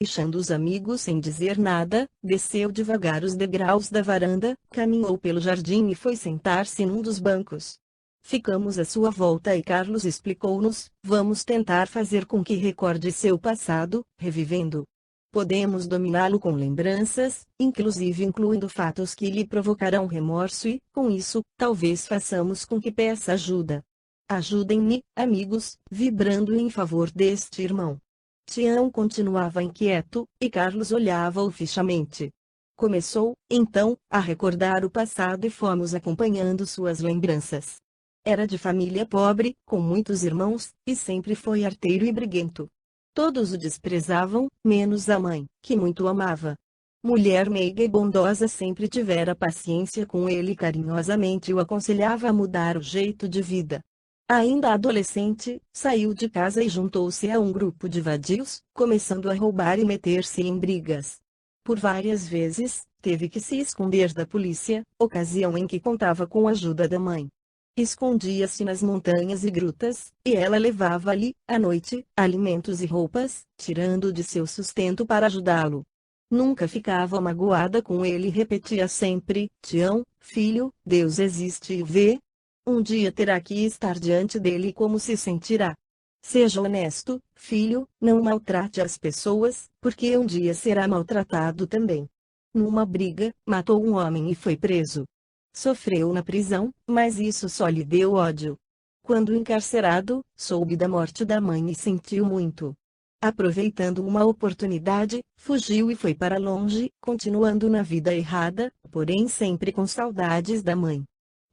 Deixando os amigos sem dizer nada, desceu devagar os degraus da varanda, caminhou pelo jardim e foi sentar-se num dos bancos. Ficamos à sua volta e Carlos explicou-nos: vamos tentar fazer com que recorde seu passado, revivendo. Podemos dominá-lo com lembranças, inclusive incluindo fatos que lhe provocarão remorso e, com isso, talvez façamos com que peça ajuda. Ajudem-me, amigos, vibrando em favor deste irmão. Tião continuava inquieto, e Carlos olhava-o fixamente. Começou, então, a recordar o passado e fomos acompanhando suas lembranças. Era de família pobre, com muitos irmãos, e sempre foi arteiro e briguento. Todos o desprezavam, menos a mãe, que muito o amava. Mulher meiga e bondosa, sempre tivera paciência com ele e carinhosamente o aconselhava a mudar o jeito de vida. Ainda adolescente, saiu de casa e juntou-se a um grupo de vadios, começando a roubar e meter-se em brigas. Por várias vezes, teve que se esconder da polícia, ocasião em que contava com a ajuda da mãe. Escondia-se nas montanhas e grutas, e ela levava-lhe, à noite, alimentos e roupas, tirando de seu sustento para ajudá-lo. Nunca ficava magoada com ele e repetia sempre: Tião, filho, Deus existe e vê. Um dia terá que estar diante dele e como se sentirá. Seja honesto, filho, não maltrate as pessoas, porque um dia será maltratado também. Numa briga, matou um homem e foi preso. Sofreu na prisão, mas isso só lhe deu ódio. Quando encarcerado, soube da morte da mãe e sentiu muito. Aproveitando uma oportunidade, fugiu e foi para longe, continuando na vida errada, porém sempre com saudades da mãe.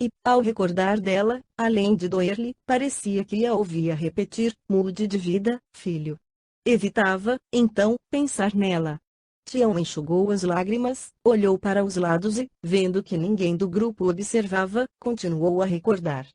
E, ao recordar dela, além de doer-lhe, parecia que a ouvia repetir: mude de vida, filho. Evitava, então, pensar nela. Tião enxugou as lágrimas, olhou para os lados e, vendo que ninguém do grupo observava, continuou a recordar.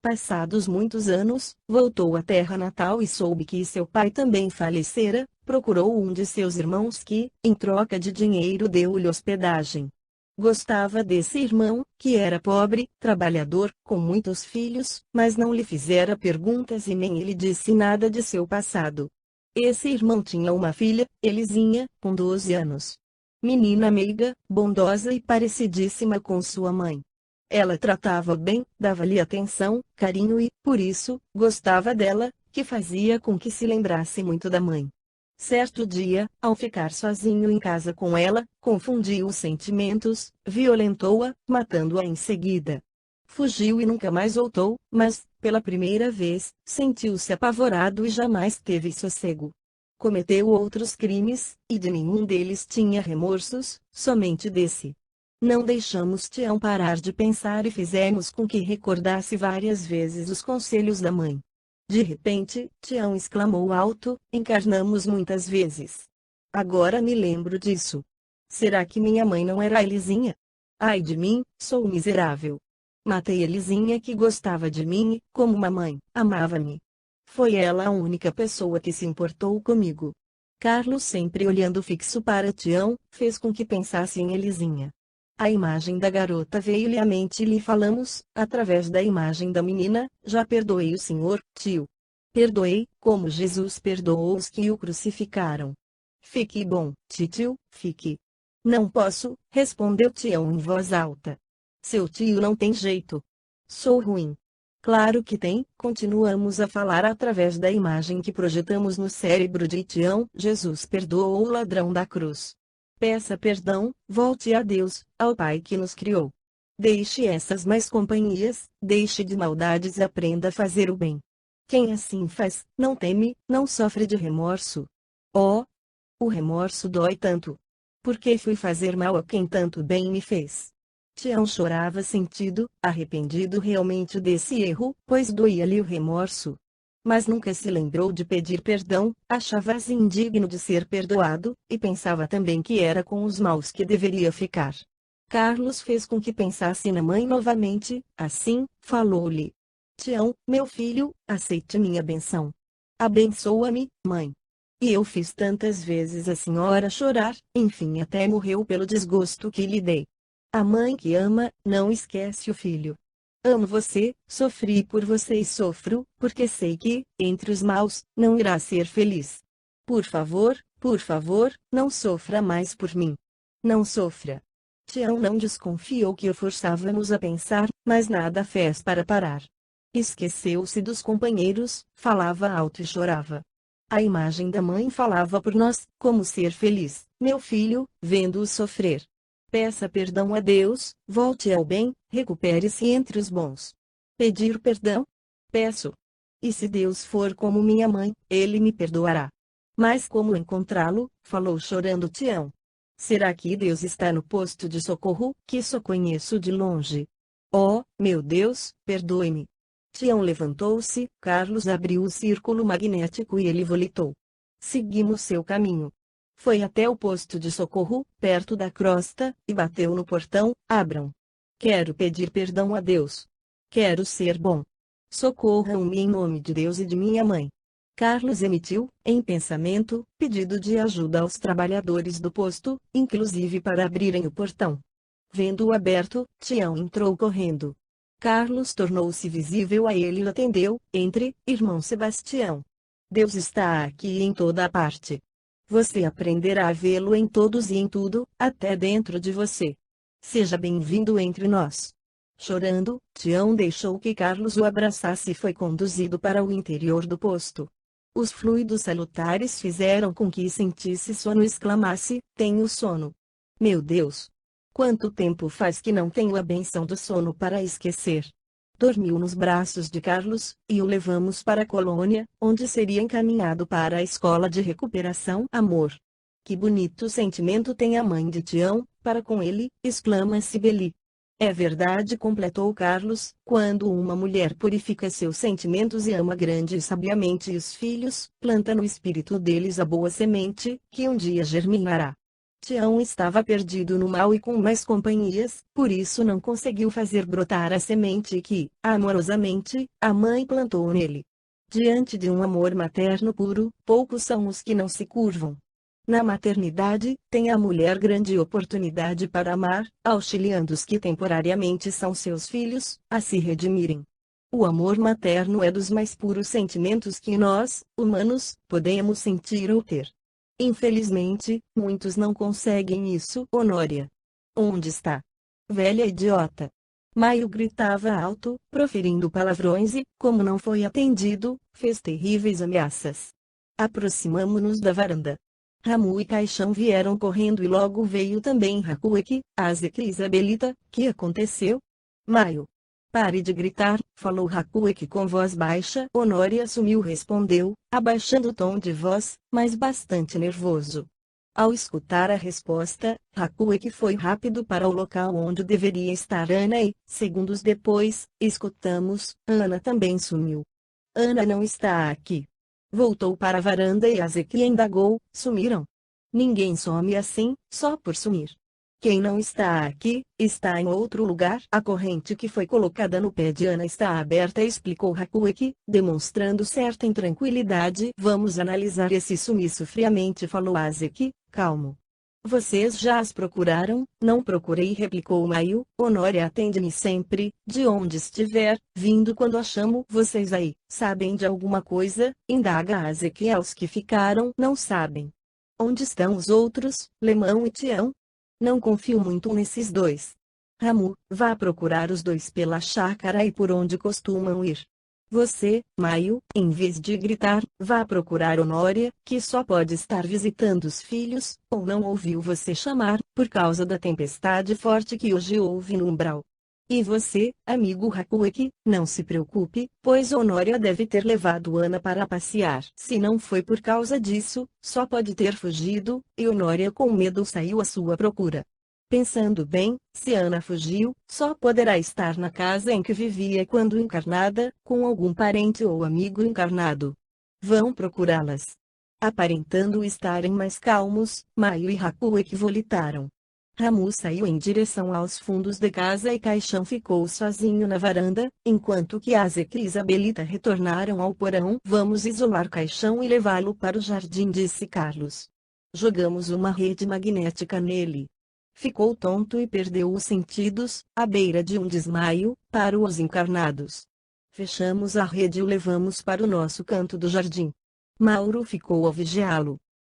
Passados muitos anos, voltou à terra natal e soube que seu pai também falecera, procurou um de seus irmãos que, em troca de dinheiro, deu-lhe hospedagem. Gostava desse irmão, que era pobre, trabalhador, com muitos filhos, mas não lhe fizera perguntas e nem lhe disse nada de seu passado. Esse irmão tinha uma filha, Elisinha, com 12 anos. Menina meiga, bondosa e parecidíssima com sua mãe. Ela tratava bem, dava-lhe atenção, carinho e, por isso, gostava dela, que fazia com que se lembrasse muito da mãe. Certo dia, ao ficar sozinho em casa com ela, confundiu os sentimentos, violentou-a, matando-a em seguida. Fugiu e nunca mais voltou, mas, pela primeira vez, sentiu-se apavorado e jamais teve sossego. Cometeu outros crimes, e de nenhum deles tinha remorsos, somente desse. Não deixamos Tião parar de pensar e fizemos com que recordasse várias vezes os conselhos da mãe. De repente, Tião exclamou alto: encarnamos muitas vezes. Agora me lembro disso. Será que minha mãe não era a Elisinha? Ai de mim, sou miserável. Matei Elisinha que gostava de mim e, como uma mãe, amava-me. Foi ela a única pessoa que se importou comigo. Carlos, sempre olhando fixo para Tião, fez com que pensasse em Elisinha. A imagem da garota veio-lhe à mente e lhe falamos, através da imagem da menina: já perdoei o senhor, tio. Perdoei, como Jesus perdoou os que o crucificaram. Fique bom, titio, fique. Não posso, respondeu Tião em voz alta. Seu tio não tem jeito. Sou ruim. Claro que tem, continuamos a falar através da imagem que projetamos no cérebro de Tião: Jesus perdoou o ladrão da cruz. Peça perdão, volte a Deus, ao Pai que nos criou. Deixe essas más companhias, deixe de maldades e aprenda a fazer o bem. Quem assim faz, não teme, não sofre de remorso. Oh! O remorso dói tanto. Por que fui fazer mal a quem tanto bem me fez? Tião chorava sentido, arrependido realmente desse erro, pois doía-lhe o remorso. Mas nunca se lembrou de pedir perdão, achava-se indigno de ser perdoado, e pensava também que era com os maus que deveria ficar. Carlos fez com que pensasse na mãe novamente, assim, falou-lhe: Tião, meu filho, aceite minha benção. Abençoa-me, mãe. E eu fiz tantas vezes a senhora chorar, enfim até morreu pelo desgosto que lhe dei. A mãe que ama, não esquece o filho. Amo você, sofri por você e sofro, porque sei que, entre os maus, não irá ser feliz. Por favor, não sofra mais por mim. Não sofra. Tião não desconfiou que o forçávamos a pensar, mas nada fez para parar. Esqueceu-se dos companheiros, falava alto e chorava. A imagem da mãe falava por nós, como ser feliz, meu filho, vendo-o sofrer. Peça perdão a Deus, volte ao bem, recupere-se entre os bons. Pedir perdão? Peço. E se Deus for como minha mãe, ele me perdoará. Mas como encontrá-lo? Falou chorando Tião. Será que Deus está no posto de socorro, que só conheço de longe? Oh, meu Deus, perdoe-me. Tião levantou-se, Carlos abriu o círculo magnético e ele volitou. Seguimos seu caminho. Foi até o posto de socorro, perto da crosta, e bateu no portão, abram. Quero pedir perdão a Deus. Quero ser bom. Socorram-me em nome de Deus e de minha mãe. Carlos emitiu, em pensamento, pedido de ajuda aos trabalhadores do posto, inclusive para abrirem o portão. Vendo-o aberto, Tião entrou correndo. Carlos tornou-se visível a ele e atendeu, entre, irmão Sebastião. Deus está aqui em toda a parte. Você aprenderá a vê-lo em todos e em tudo, até dentro de você. Seja bem-vindo entre nós. Chorando, Tião deixou que Carlos o abraçasse e foi conduzido para o interior do posto. Os fluidos salutares fizeram com que sentisse sono e exclamasse, tenho sono. Meu Deus! Quanto tempo faz que não tenho a benção do sono para esquecer? Dormiu nos braços de Carlos, e o levamos para a colônia, onde seria encaminhado para a escola de recuperação Amor. Que bonito sentimento tem a mãe de Tião, para com ele, exclama Cibele. É verdade, completou Carlos, quando uma mulher purifica seus sentimentos e ama grande e sabiamente os filhos, planta no espírito deles a boa semente, que um dia germinará. Tião estava perdido no mal e com mais companhias, por isso não conseguiu fazer brotar a semente que, amorosamente, a mãe plantou nele. Diante de um amor materno puro, poucos são os que não se curvam. Na maternidade, tem a mulher grande oportunidade para amar, auxiliando os que temporariamente são seus filhos, a se redimirem. O amor materno é dos mais puros sentimentos que nós, humanos, podemos sentir ou ter. Infelizmente, muitos não conseguem isso. Honória. Onde está? Velha idiota. Maio gritava alto, proferindo palavrões e, como não foi atendido, fez terríveis ameaças. Aproximamo-nos da varanda. Ramu e Caixão vieram correndo e logo veio também Hakueki, Azek e Isabelita. Que aconteceu? Maio. Pare de gritar, falou Hakueki com voz baixa. Honória sumiu, respondeu, abaixando o tom de voz, mas bastante nervoso. Ao escutar a resposta, Hakueki foi rápido para o local onde deveria estar Ana e, segundos depois, escutamos, Ana também sumiu. Ana não está aqui. Voltou para a varanda e Azek indagou, sumiram? Ninguém some assim, só por sumir. Quem não está aqui, está em outro lugar. A corrente que foi colocada no pé de Ana está aberta, explicou Hakueki, demonstrando certa intranquilidade. Vamos analisar esse sumiço friamente, falou Azek, calmo. Vocês já as procuraram? Não procurei, replicou Maio. Honória atende-me sempre, de onde estiver, vindo quando a chamo. Vocês aí, sabem de alguma coisa? Indaga Azek. Os que ficaram não sabem. Onde estão os outros, Lemão e Tião? Não confio muito nesses dois. Ramu, vá procurar os dois pela chácara e por onde costumam ir. Você, Maio, em vez de gritar, vá procurar Honória, que só pode estar visitando os filhos, ou não ouviu você chamar, por causa da tempestade forte que hoje houve no umbral. E você, amigo Hakueki, não se preocupe, pois Honória deve ter levado Ana para passear. Se não foi por causa disso, só pode ter fugido, e Honória com medo saiu à sua procura. Pensando bem, se Ana fugiu, só poderá estar na casa em que vivia quando encarnada, com algum parente ou amigo encarnado. Vão procurá-las. Aparentando estarem mais calmos, Maio e Hakueki volitaram. Ramu saiu em direção aos fundos de casa e Caixão ficou sozinho na varanda, enquanto que Azek e Isabelita retornaram ao porão. Vamos isolar Caixão e levá-lo para o jardim, disse Carlos. Jogamos uma rede magnética nele. Ficou tonto e perdeu os sentidos, à beira de um desmaio, para os encarnados. Fechamos a rede e o levamos para o nosso canto do jardim. Mauro ficou a vigiá-lo.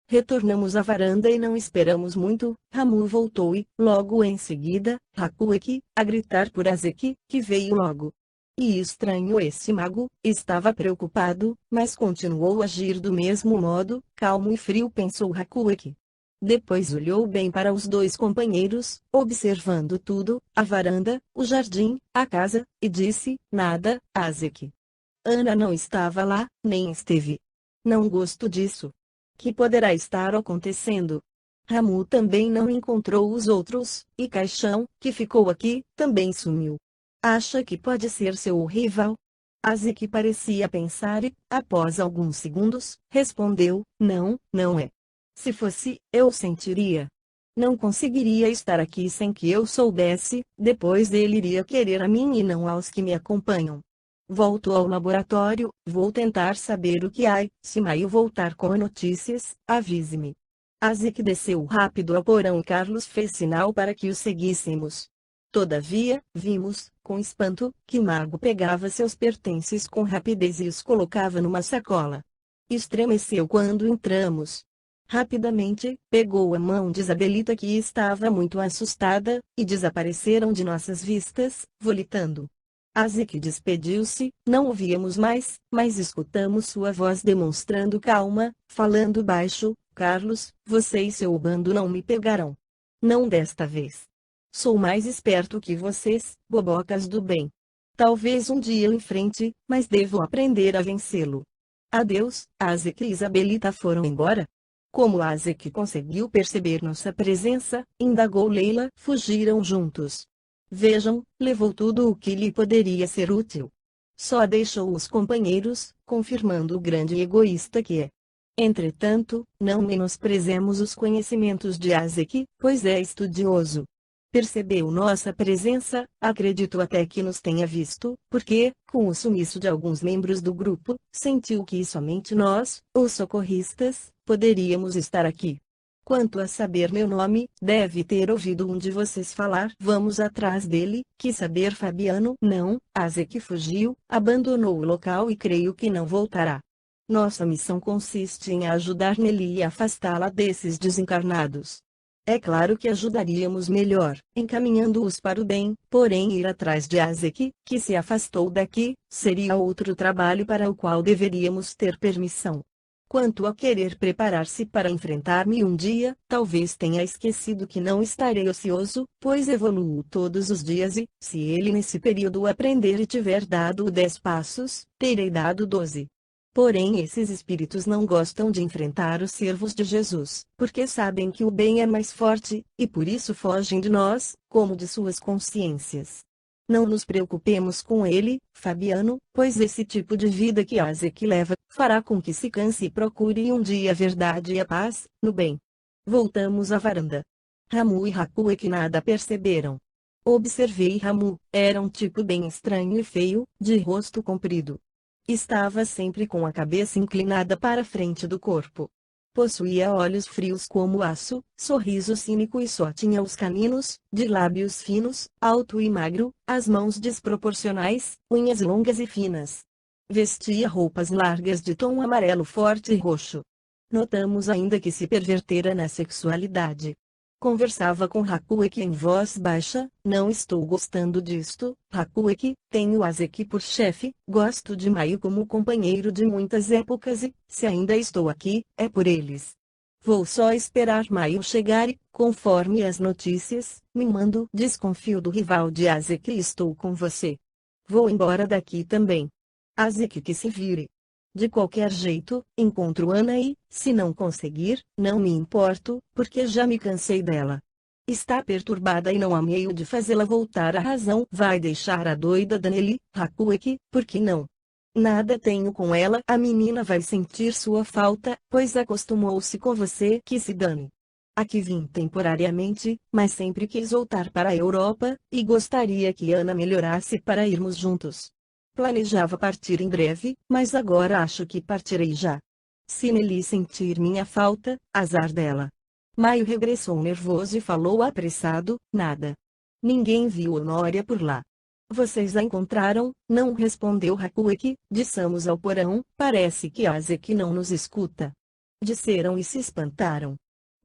Retornamos à varanda e não esperamos muito, Ramu voltou e, logo em seguida, Hakueki, a gritar por Azeki, que veio logo. E estranho esse mago, estava preocupado, mas continuou a agir do mesmo modo, calmo e frio, pensou Hakueki. Depois olhou bem para os dois companheiros, observando tudo, a varanda, o jardim, a casa, e disse, nada, Azeki. Ana não estava lá, nem esteve. Não gosto disso. Que poderá estar acontecendo? Ramu também não encontrou os outros, e Caixão, que ficou aqui, também sumiu. Acha que pode ser seu rival? Azeki parecia pensar e, após alguns segundos, respondeu, não, não é. Se fosse, eu sentiria. Não conseguiria estar aqui sem que eu soubesse, depois ele iria querer a mim e não aos que me acompanham. Volto ao laboratório, vou tentar saber o que há, se Maio voltar com notícias, avise-me. Azeki desceu rápido ao porão e Carlos fez sinal para que o seguíssemos. Todavia, vimos, com espanto, que Mago pegava seus pertences com rapidez e os colocava numa sacola. Estremeceu quando entramos. Rapidamente, pegou a mão de Isabelita, que estava muito assustada, e desapareceram de nossas vistas, volitando. Azeki despediu-se, não ouvíamos mais, mas escutamos sua voz demonstrando calma, falando baixo, Carlos, você e seu bando não me pegarão. Não desta vez. Sou mais esperto que vocês, bobocas do bem. Talvez um dia eu enfrente, mas devo aprender a vencê-lo. Adeus, Azeki e Isabelita foram embora? Como Azeki conseguiu perceber nossa presença, indagou Leila, fugiram juntos. Vejam, levou tudo o que lhe poderia ser útil. Só deixou os companheiros, confirmando o grande egoísta que é. Entretanto, não menosprezemos os conhecimentos de Azeki, pois é estudioso. Percebeu nossa presença, acredito até que nos tenha visto, porque, com o sumiço de alguns membros do grupo, sentiu que somente nós, os socorristas, poderíamos estar aqui. Quanto a saber meu nome, deve ter ouvido um de vocês falar. Vamos atrás dele, quis saber Fabiano. Não, Azeki fugiu, abandonou o local e creio que não voltará. Nossa missão consiste em ajudar Nelly e afastá-la desses desencarnados. É claro que ajudaríamos melhor, encaminhando-os para o bem, porém ir atrás de Azeki, que se afastou daqui, seria outro trabalho para o qual deveríamos ter permissão. Quanto a querer preparar-se para enfrentar-me um dia, talvez tenha esquecido que não estarei ocioso, pois evoluo todos os dias e, se ele nesse período aprender e tiver dado 10 passos, terei dado 12. Porém esses espíritos não gostam de enfrentar os servos de Jesus, porque sabem que o bem é mais forte, e por isso fogem de nós, como de suas consciências. Não nos preocupemos com ele, Fabiano, pois esse tipo de vida que Azeki leva, fará com que se canse e procure um dia a verdade e a paz, no bem. Voltamos à varanda. Ramu e Hakueki nada perceberam. Observei Ramu, era um tipo bem estranho e feio, de rosto comprido. Estava sempre com a cabeça inclinada para a frente do corpo. Possuía olhos frios como aço, sorriso cínico e só tinha os caninos, de lábios finos, alto e magro, as mãos desproporcionais, unhas longas e finas. Vestia roupas largas de tom amarelo forte e roxo. Notamos ainda que se pervertera na sexualidade. Conversava com Hakueki em voz baixa, não estou gostando disto, Hakueki, tenho Azeki por chefe, gosto de Maio como companheiro de muitas épocas e, se ainda estou aqui, é por eles. Vou só esperar Maio chegar e, conforme as notícias, me mando. Desconfio do rival de Azeki e estou com você. Vou embora daqui também. Azeki que se vire. De qualquer jeito, encontro Ana e, se não conseguir, não me importo, porque já me cansei dela. Está perturbada e não há meio de fazê-la voltar à razão. Vai deixar a doida Danelli, Hakueki, por que não? Nada tenho com ela. A menina vai sentir sua falta, pois acostumou-se com você. Que se dane. Aqui vim temporariamente, mas sempre quis voltar para a Europa, e gostaria que Ana melhorasse para irmos juntos. Planejava partir em breve, mas agora acho que partirei já. Se Nelly sentir minha falta, azar dela. Maio regressou nervoso e falou apressado, nada. Ninguém viu Honória por lá. Vocês a encontraram? Não respondeu Hakueki. Dissemos ao porão, parece que Azeki não nos escuta. Disseram e se espantaram.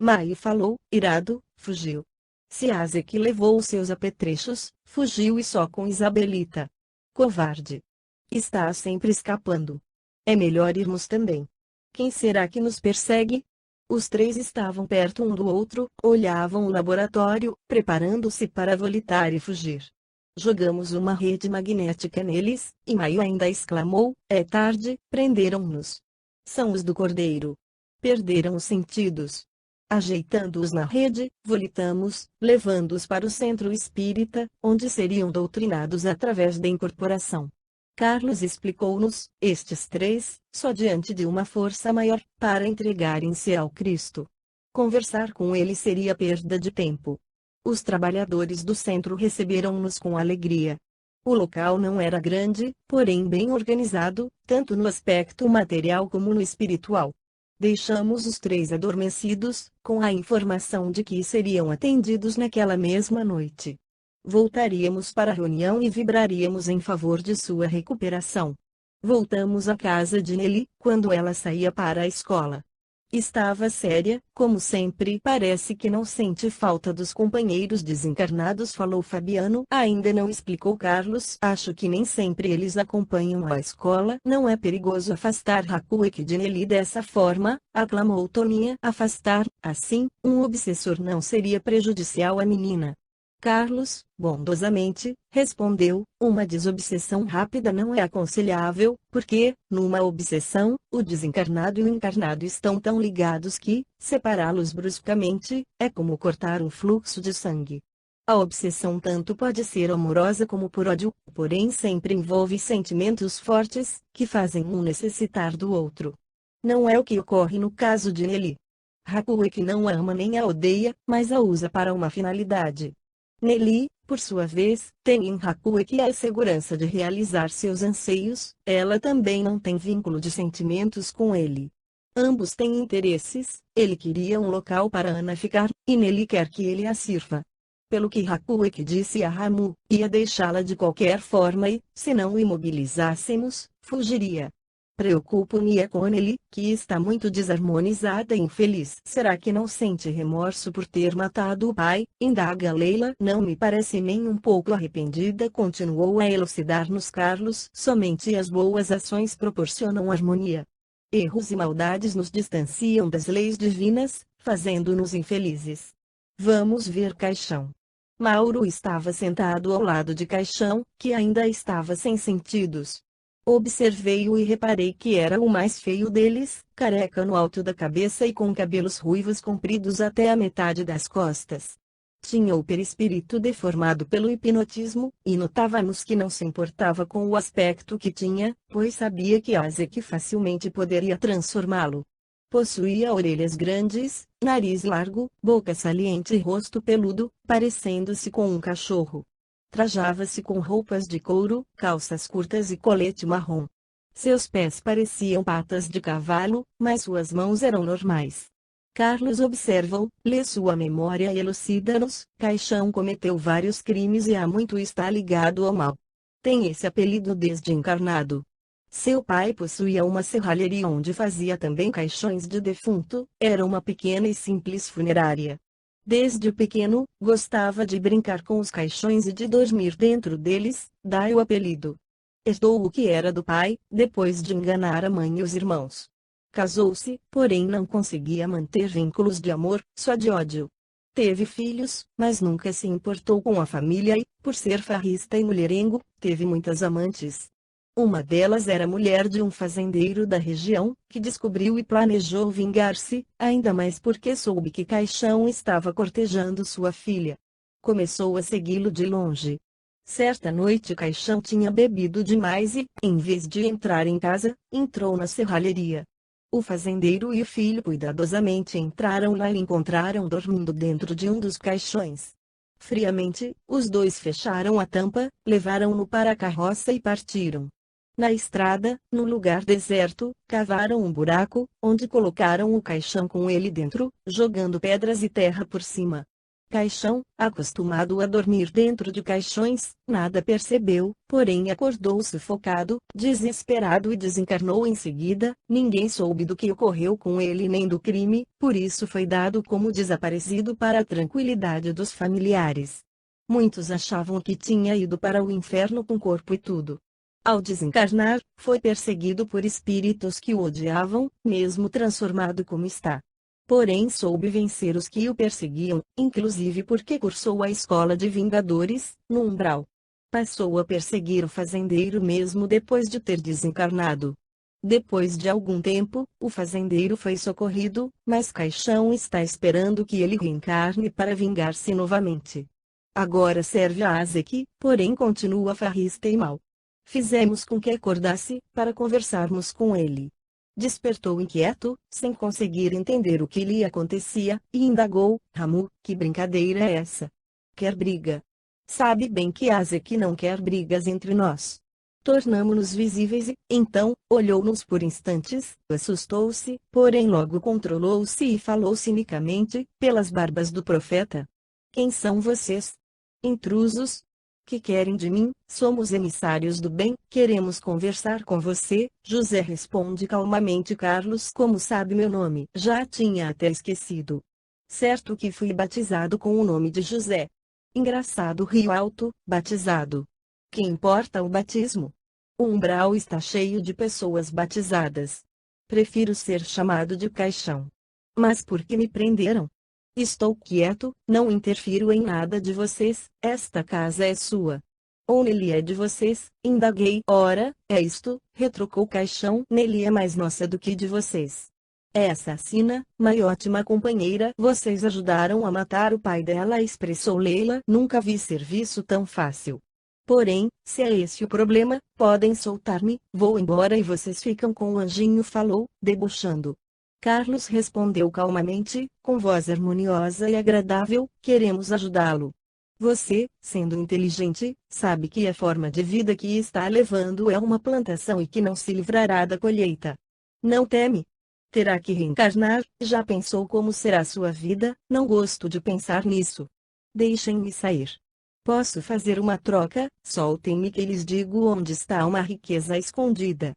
Mai falou, irado, fugiu. Se Azeki levou os seus apetrechos, fugiu e só com Isabelita. Covarde. Está sempre escapando. É melhor irmos também. Quem será que nos persegue? Os três estavam perto um do outro, olhavam o laboratório, preparando-se para volitar e fugir. Jogamos uma rede magnética neles, e Maio ainda exclamou, é tarde, prenderam-nos. São os do cordeiro. Perderam os sentidos. Ajeitando-os na rede, volitamos, levando-os para o centro espírita, onde seriam doutrinados através da incorporação. Carlos explicou-nos, estes três, só diante de uma força maior, para entregarem-se ao Cristo. Conversar com ele seria perda de tempo. Os trabalhadores do centro receberam-nos com alegria. O local não era grande, porém bem organizado, tanto no aspecto material como no espiritual. Deixamos os três adormecidos, com a informação de que seriam atendidos naquela mesma noite. Voltaríamos para a reunião e vibraríamos em favor de sua recuperação. Voltamos à casa de Nelly, quando ela saía para a escola. Estava séria, como sempre. Parece que não sente falta dos companheiros desencarnados, falou Fabiano. Ainda não explicou Carlos. Acho que nem sempre eles acompanham à escola. Não é perigoso afastar Hakueki de Nelly dessa forma, aclamou Toninha. Afastar, assim, um obsessor não seria prejudicial à menina. Carlos, bondosamente, respondeu, uma desobsessão rápida não é aconselhável, porque, numa obsessão, o desencarnado e o encarnado estão tão ligados que, separá-los bruscamente, é como cortar um fluxo de sangue. A obsessão tanto pode ser amorosa como por ódio, porém sempre envolve sentimentos fortes, que fazem um necessitar do outro. Não é o que ocorre no caso de Nelly. Hakueki não a ama nem a odeia, mas a usa para uma finalidade. Nelly, por sua vez, tem em Hakueki a segurança de realizar seus anseios, ela também não tem vínculo de sentimentos com ele. Ambos têm interesses, ele queria um local para Ana ficar, e Nelly quer que ele a sirva. Pelo que Hakueki disse a Ramu, ia deixá-la de qualquer forma e, se não o imobilizássemos, fugiria. Preocupo-me com Nelly, que está muito desarmonizada e infeliz. Será que não sente remorso por ter matado o pai? Indaga Leila. Não me parece nem um pouco arrependida, continuou a elucidar-nos Carlos. Somente as boas ações proporcionam harmonia. Erros e maldades nos distanciam das leis divinas, fazendo-nos infelizes. Vamos ver Caixão. Mauro estava sentado ao lado de Caixão, que ainda estava sem sentidos. Observei-o e reparei que era o mais feio deles, careca no alto da cabeça e com cabelos ruivos compridos até a metade das costas. Tinha o perispírito deformado pelo hipnotismo, e notávamos que não se importava com o aspecto que tinha, pois sabia que Azeki facilmente poderia transformá-lo. Possuía orelhas grandes, nariz largo, boca saliente e rosto peludo, parecendo-se com um cachorro. Trajava-se com roupas de couro, calças curtas e colete marrom. Seus pés pareciam patas de cavalo, mas suas mãos eram normais. Carlos observa-o, lê sua memória e elucida-nos, Caixão cometeu vários crimes e há muito está ligado ao mal. Tem esse apelido desde encarnado. Seu pai possuía uma serralheria onde fazia também caixões de defunto, era uma pequena e simples funerária. Desde pequeno, gostava de brincar com os caixões e de dormir dentro deles, daí o apelido. Herdou o que era do pai, depois de enganar a mãe e os irmãos. Casou-se, porém não conseguia manter vínculos de amor, só de ódio. Teve filhos, mas nunca se importou com a família e, por ser farrista e mulherengo, teve muitas amantes. Uma delas era mulher de um fazendeiro da região, que descobriu e planejou vingar-se, ainda mais porque soube que Caixão estava cortejando sua filha. Começou a segui-lo de longe. Certa noite Caixão tinha bebido demais e, em vez de entrar em casa, entrou na serralheria. O fazendeiro e o filho cuidadosamente entraram lá e encontraram dormindo dentro de um dos caixões. Friamente, os dois fecharam a tampa, levaram-no para a carroça e partiram. Na estrada, num lugar deserto, cavaram um buraco, onde colocaram o caixão com ele dentro, jogando pedras e terra por cima. Caixão, acostumado a dormir dentro de caixões, nada percebeu, porém acordou sufocado, desesperado e desencarnou em seguida. Ninguém soube do que ocorreu com ele nem do crime, por isso foi dado como desaparecido para a tranquilidade dos familiares. Muitos achavam que tinha ido para o inferno com corpo e tudo. Ao desencarnar, foi perseguido por espíritos que o odiavam, mesmo transformado como está. Porém soube vencer os que o perseguiam, inclusive porque cursou a escola de Vingadores, no Umbral. Passou a perseguir o fazendeiro mesmo depois de ter desencarnado. Depois de algum tempo, o fazendeiro foi socorrido, mas Caixão está esperando que ele reencarne para vingar-se novamente. Agora serve a Azek, porém continua farrista e mau. Fizemos com que acordasse, para conversarmos com ele. Despertou inquieto, sem conseguir entender o que lhe acontecia, e indagou: Ramu, que brincadeira é essa? Quer briga? Sabe bem que Azek não quer brigas entre nós. Tornamo-nos visíveis e, então, olhou-nos por instantes, assustou-se, porém logo controlou-se e falou cinicamente, pelas barbas do profeta. Quem são vocês? Intrusos? Que querem de mim? Somos emissários do bem, queremos conversar com você. José responde calmamente: Carlos, como sabe meu nome? Já tinha até esquecido. Certo que fui batizado com o nome de José. Engraçado, rio alto, batizado. Que importa o batismo? O umbral está cheio de pessoas batizadas. Prefiro ser chamado de Caixão. Mas por que me prenderam? Estou quieto, não interfiro em nada de vocês, esta casa é sua. Ou Nelly é de vocês, indaguei. Ora, é isto, retrucou Caixão, Nelly é mais nossa do que de vocês. É assassina, mas ótima companheira. Vocês ajudaram a matar o pai dela, expressou Leila. Nunca vi serviço tão fácil. Porém, se é esse o problema, podem soltar-me, vou embora e vocês ficam com o anjinho, falou, debochando. Carlos respondeu calmamente, com voz harmoniosa e agradável: queremos ajudá-lo. Você, sendo inteligente, sabe que a forma de vida que está levando é uma plantação e que não se livrará da colheita. Não teme? Terá que reencarnar. Já pensou como será sua vida? Não gosto de pensar nisso. Deixem-me sair. Posso fazer uma troca? Soltem-me que lhes digo onde está uma riqueza escondida.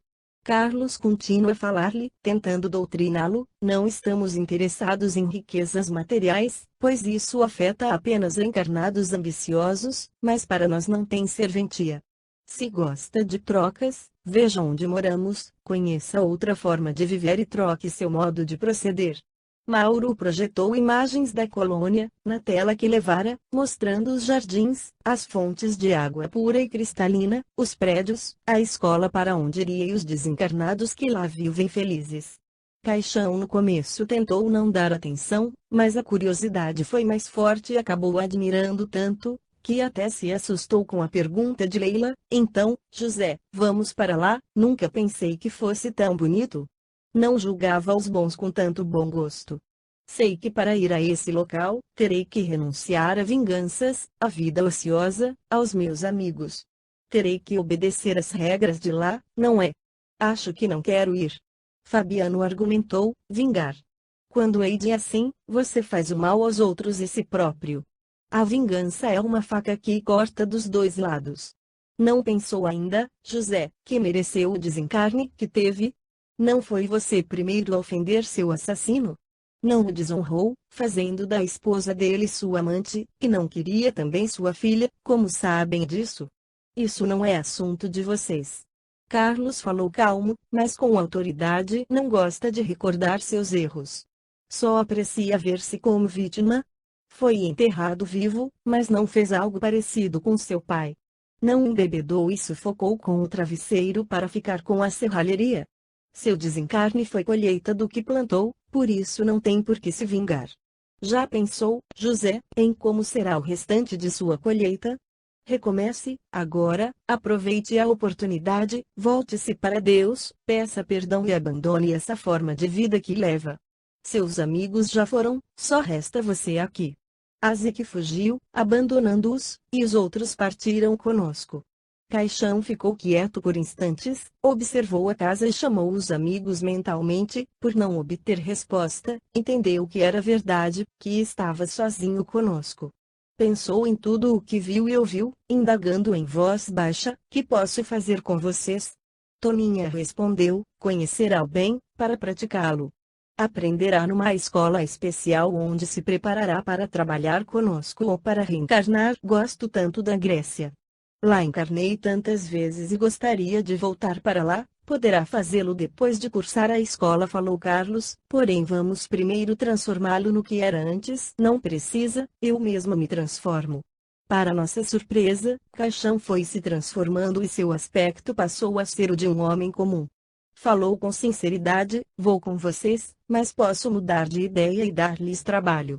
Carlos continua a falar-lhe, tentando doutriná-lo: não estamos interessados em riquezas materiais, pois isso afeta apenas encarnados ambiciosos, mas para nós não tem serventia. Se gosta de trocas, veja onde moramos, conheça outra forma de viver e troque seu modo de proceder. Mauro projetou imagens da colônia, na tela que levara, mostrando os jardins, as fontes de água pura e cristalina, os prédios, a escola para onde iria e os desencarnados que lá vivem felizes. Caixão no começo tentou não dar atenção, mas a curiosidade foi mais forte e acabou admirando tanto, que até se assustou com a pergunta de Leila: então, José, vamos para lá? Nunca pensei que fosse tão bonito. Não julgava os bons com tanto bom gosto. Sei que para ir a esse local, terei que renunciar a vinganças, à vida ociosa, aos meus amigos. Terei que obedecer às regras de lá, não é? Acho que não quero ir. Fabiano argumentou: vingar. Quando hei de assim, você faz o mal aos outros e si próprio. A vingança é uma faca que corta dos dois lados. Não pensou ainda, José, que mereceu o desencarne que teve? Não foi você primeiro a ofender seu assassino? Não o desonrou, fazendo da esposa dele sua amante, e não queria também sua filha? Como sabem disso? Isso não é assunto de vocês. Carlos falou calmo, mas com autoridade. Não gosta de recordar seus erros. Só aprecia ver-se como vítima. Foi enterrado vivo, mas não fez algo parecido com seu pai. Não embebedou e sufocou com o travesseiro para ficar com a serralheria. Seu desencarne foi colheita do que plantou, por isso não tem por que se vingar. Já pensou, José, em como será o restante de sua colheita? Recomece, agora, aproveite a oportunidade, volte-se para Deus, peça perdão e abandone essa forma de vida que leva. Seus amigos já foram, só resta você aqui. Azek fugiu, abandonando-os, e os outros partiram conosco. Caixão ficou quieto por instantes, observou a casa e chamou os amigos mentalmente. Por não obter resposta, entendeu que era verdade, que estava sozinho conosco. Pensou em tudo o que viu e ouviu, indagando em voz baixa: que posso fazer com vocês? Toninha respondeu: conhecerá o bem, para praticá-lo. Aprenderá numa escola especial onde se preparará para trabalhar conosco ou para reencarnar. Gosto tanto da Grécia. Lá encarnei tantas vezes e gostaria de voltar para lá. Poderá fazê-lo depois de cursar a escola, falou Carlos, porém vamos primeiro transformá-lo no que era antes. Não precisa, eu mesmo me transformo. Para nossa surpresa, Caixão foi se transformando e seu aspecto passou a ser o de um homem comum. Falou com sinceridade: vou com vocês, mas posso mudar de ideia e dar-lhes trabalho.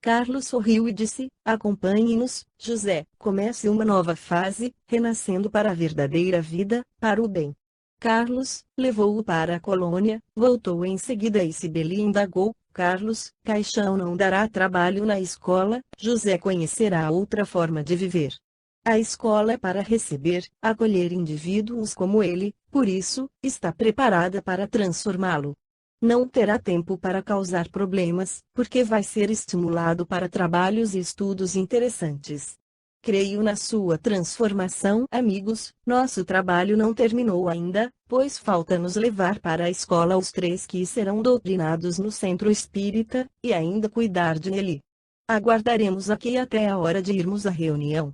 Carlos sorriu e disse: acompanhe-nos, José. Comece uma nova fase, renascendo para a verdadeira vida, para o bem. Carlos levou-o para a colônia, voltou em seguida e Cibele indagou: Carlos, Caixão não dará trabalho na escola? José conhecerá outra forma de viver. A escola é para receber, acolher indivíduos como ele, por isso, está preparada para transformá-lo. Não terá tempo para causar problemas, porque vai ser estimulado para trabalhos e estudos interessantes. Creio na sua transformação. Amigos, nosso trabalho não terminou ainda, pois falta-nos levar para a escola os 3 que serão doutrinados no centro espírita, e ainda cuidar de Nelly. Aguardaremos aqui até a hora de irmos à reunião.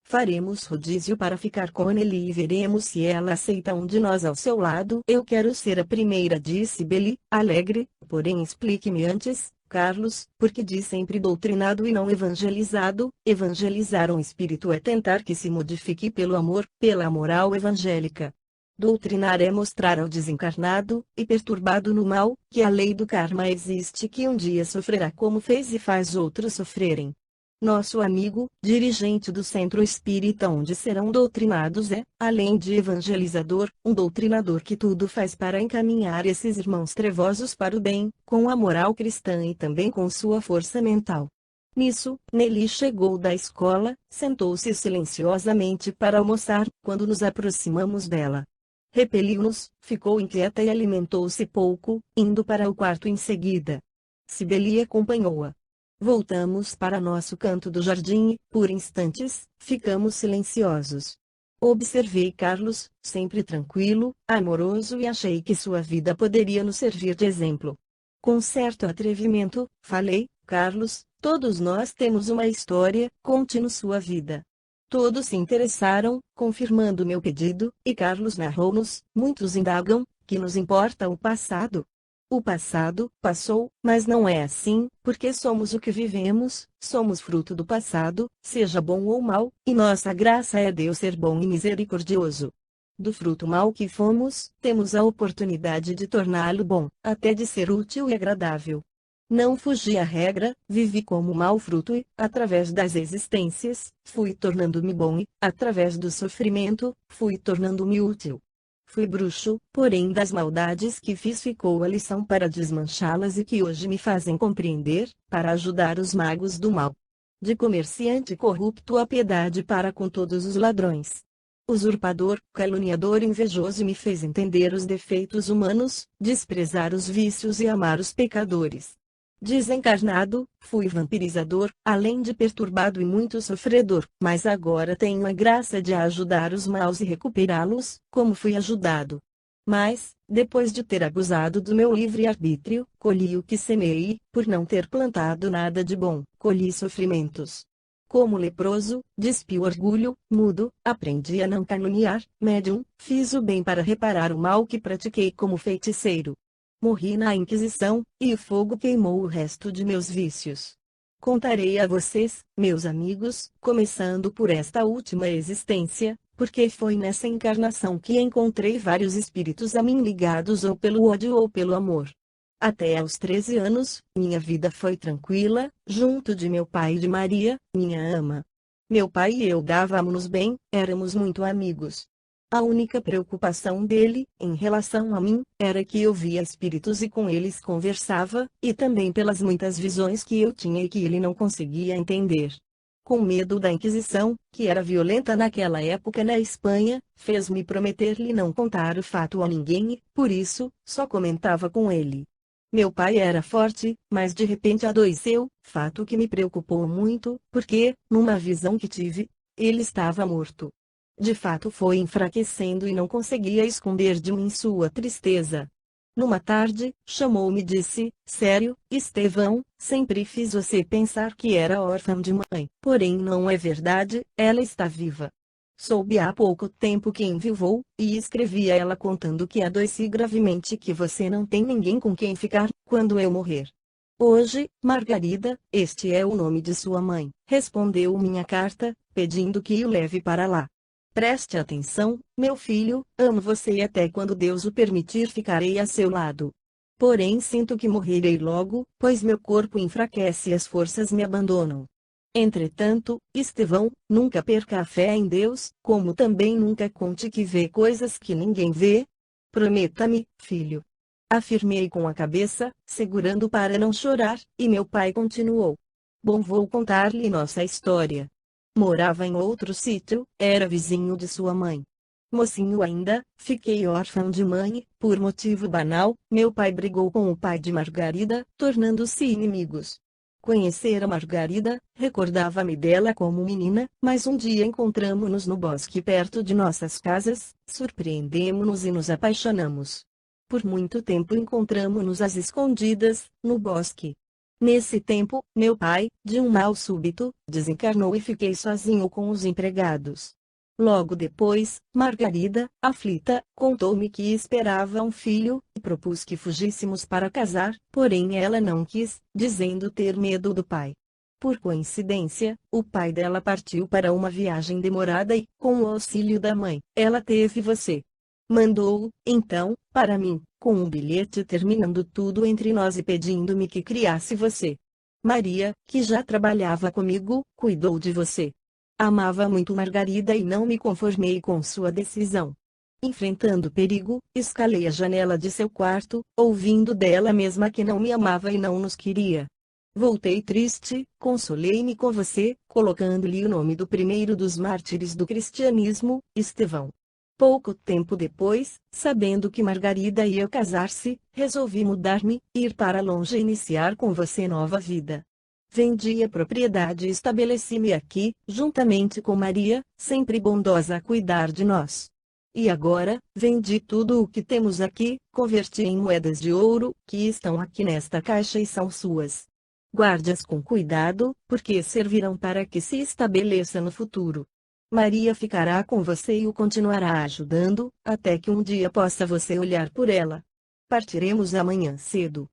Faremos rodízio para ficar com Nelly e veremos se ela aceita um de nós ao seu lado. Eu quero ser a primeira, disse Beli, alegre, porém explique-me antes, Carlos, porque diz sempre doutrinado e não evangelizado. Evangelizar um espírito é tentar que se modifique pelo amor, pela moral evangélica. Doutrinar é mostrar ao desencarnado, e perturbado no mal, que a lei do karma existe, que um dia sofrerá como fez e faz outros sofrerem. Nosso amigo, dirigente do centro espírita onde serão doutrinados é, além de evangelizador, um doutrinador que tudo faz para encaminhar esses irmãos trevosos para o bem, com a moral cristã e também com sua força mental. Nisso, Nelly chegou da escola, sentou-se silenciosamente para almoçar. Quando nos aproximamos dela, repeliu-nos, ficou inquieta e alimentou-se pouco, indo para o quarto em seguida. Cibele acompanhou-a. Voltamos para nosso canto do jardim e, por instantes, ficamos silenciosos. Observei Carlos, sempre tranquilo, amoroso, e achei que sua vida poderia nos servir de exemplo. Com certo atrevimento, falei: Carlos, todos nós temos uma história, conte-nos sua vida. Todos se interessaram, confirmando meu pedido, e Carlos narrou-nos. Muitos indagam: que nos importa o passado? O passado passou, mas não é assim, porque somos o que vivemos, somos fruto do passado, seja bom ou mal, e nossa graça é Deus ser bom e misericordioso. Do fruto mal que fomos, temos a oportunidade de torná-lo bom, até de ser útil e agradável. Não fugi à regra, vivi como mau fruto e, através das existências, fui tornando-me bom e, através do sofrimento, fui tornando-me útil. Fui bruxo, porém das maldades que fiz ficou a lição para desmanchá-las e que hoje me fazem compreender, para ajudar os magos do mal. De comerciante corrupto a piedade para com todos os ladrões. Usurpador, caluniador, invejoso, me fez entender os defeitos humanos, desprezar os vícios e amar os pecadores. Desencarnado, fui vampirizador, além de perturbado e muito sofredor, mas agora tenho a graça de ajudar os maus e recuperá-los, como fui ajudado. Mas, depois de ter abusado do meu livre-arbítrio, colhi o que semeei, por não ter plantado nada de bom, colhi sofrimentos. Como leproso, despi o orgulho, mudo, aprendi a não caluniar, médium, fiz o bem para reparar o mal que pratiquei como feiticeiro. Morri na Inquisição, e o fogo queimou o resto de meus vícios. Contarei a vocês, meus amigos, começando por esta última existência, porque foi nessa encarnação que encontrei vários espíritos a mim ligados ou pelo ódio ou pelo amor. Até aos 13 anos, minha vida foi tranquila, junto de meu pai e de Maria, minha ama. Meu pai e eu dávamos-nos bem, éramos muito amigos. A única preocupação dele, em relação a mim, era que eu via espíritos e com eles conversava, e também pelas muitas visões que eu tinha e que ele não conseguia entender. com medo da Inquisição, que era violenta naquela época na Espanha, fez-me prometer-lhe não contar o fato a ninguém e, por isso, só comentava com ele. Meu pai era forte, mas de repente adoeceu, fato que me preocupou muito, porque, numa visão que tive, ele estava morto. De fato foi enfraquecendo e não conseguia esconder de mim sua tristeza. Numa tarde, chamou-me e disse, sério, Estevão, sempre fiz você pensar que era órfã de mãe. Porém não é verdade, ela está viva. Soube há pouco tempo que enviuvou, e escrevi a ela contando que adoeci gravemente e que você não tem ninguém com quem ficar, quando eu morrer. Hoje, Margarida, este é o nome de sua mãe, respondeu minha carta, pedindo que o leve para lá. Preste atenção, meu filho, amo você e até quando Deus o permitir ficarei a seu lado. Porém sinto que morrerei logo, pois meu corpo enfraquece e as forças me abandonam. Entretanto, Estevão, nunca perca a fé em Deus, como também nunca conte que vê coisas que ninguém vê. Prometa-me, filho. Afirmei com a cabeça, segurando para não chorar, e meu pai continuou. Bom, vou contar-lhe nossa história. Morava em outro sítio, era vizinho de sua mãe. Mocinho ainda, fiquei órfão de mãe, por motivo banal, meu pai brigou com o pai de Margarida, tornando-se inimigos. Conhecera Margarida, recordava-me dela como menina, mas um dia encontramo-nos no bosque perto de nossas casas, surpreendemo-nos e nos apaixonamos. Por muito tempo encontramo-nos às escondidas, no bosque. Nesse tempo, meu pai, de um mal súbito, desencarnou e fiquei sozinho com os empregados. Logo depois, Margarida, aflita, contou-me que esperava um filho, e propus que fugíssemos para casar, porém ela não quis, dizendo ter medo do pai. Por coincidência, o pai dela partiu para uma viagem demorada e, com o auxílio da mãe, ela teve você. Mandou-o, então, para mim, com um bilhete terminando tudo entre nós e pedindo-me que criasse você. Maria, que já trabalhava comigo, cuidou de você. Amava muito Margarida e não me conformei com sua decisão. Enfrentando perigo, escalei a janela de seu quarto, ouvindo dela mesma que não me amava e não nos queria. Voltei triste, consolei-me com você, colocando-lhe o nome do primeiro dos mártires do cristianismo, Estevão. Pouco tempo depois, sabendo que Margarida ia casar-se, resolvi mudar-me, ir para longe e iniciar com você nova vida. Vendi a propriedade e estabeleci-me aqui, juntamente com Maria, sempre bondosa a cuidar de nós. E agora, vendi tudo o que temos aqui, converti em moedas de ouro, que estão aqui nesta caixa e são suas. Guarde-as com cuidado, porque servirão para que se estabeleça no futuro. Maria ficará com você e o continuará ajudando, até que um dia possa você olhar por ela. Partiremos amanhã cedo.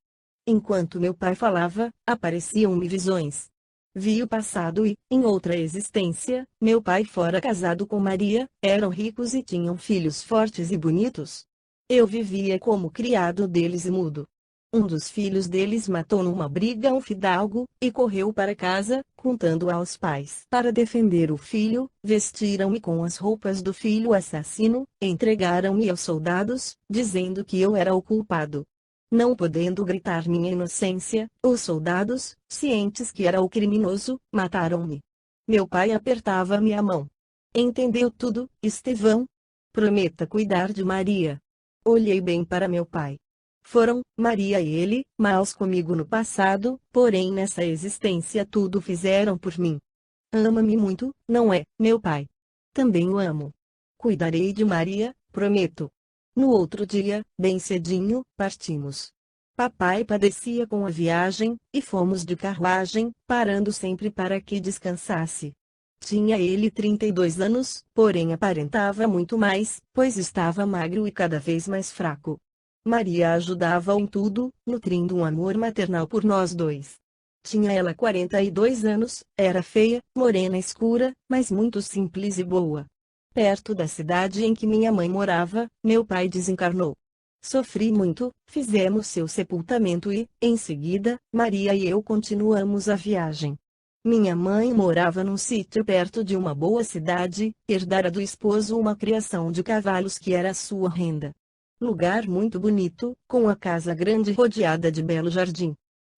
Enquanto meu pai falava, apareciam-me visões. Vi o passado e, em outra existência, meu pai fora casado com Maria, eram ricos e tinham filhos fortes e bonitos. Eu vivia como criado deles e mudo. Um dos filhos deles matou numa briga um fidalgo, e correu para casa, contando aos pais. Para defender o filho, vestiram-me com as roupas do filho assassino, entregaram-me aos soldados, dizendo que eu era o culpado. Não podendo gritar minha inocência, os soldados, cientes que era o criminoso, mataram-me. Meu pai apertava-me a mão. Entendeu tudo, Estevão? Prometa cuidar de Maria. Olhei bem para meu pai. Foram, Maria e ele, maus comigo no passado, porém nessa existência tudo fizeram por mim. Ama-me muito, não é, meu pai? Também o amo. Cuidarei de Maria, prometo. No outro dia, bem cedinho, partimos. Papai padecia com a viagem, e fomos de carruagem, parando sempre para que descansasse. Tinha ele 32 anos, porém aparentava muito mais, pois estava magro e cada vez mais fraco. Maria ajudava-o em tudo, nutrindo um amor maternal por nós dois. Tinha ela 42 anos, era feia, morena escura, mas muito simples e boa. Perto da cidade em que minha mãe morava, meu pai desencarnou. Sofri muito, fizemos seu sepultamento e, em seguida, Maria e eu continuamos a viagem. Minha mãe morava num sítio perto de uma boa cidade, herdara do esposo uma criação de cavalos que era sua renda. Lugar muito bonito, com a casa grande rodeada de belo jardim.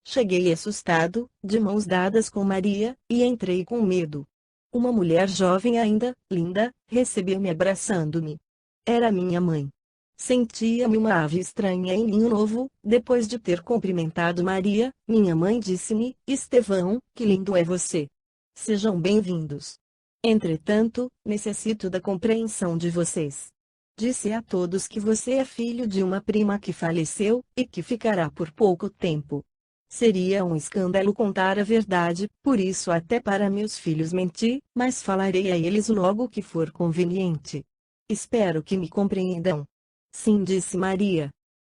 Cheguei assustado, de mãos dadas com Maria, e entrei com medo. Uma mulher jovem ainda, linda, recebeu-me abraçando-me. Era minha mãe. Sentia-me uma ave estranha em ninho novo. Depois de ter cumprimentado Maria, minha mãe disse-me: Estevão, que lindo é você. Sejam bem-vindos. Entretanto, necessito da compreensão de vocês. Disse a todos que você é filho de uma prima que faleceu, e que ficará por pouco tempo. Seria um escândalo contar a verdade, por isso até para meus filhos menti, mas falarei a eles logo que for conveniente. Espero que me compreendam. Sim, disse Maria.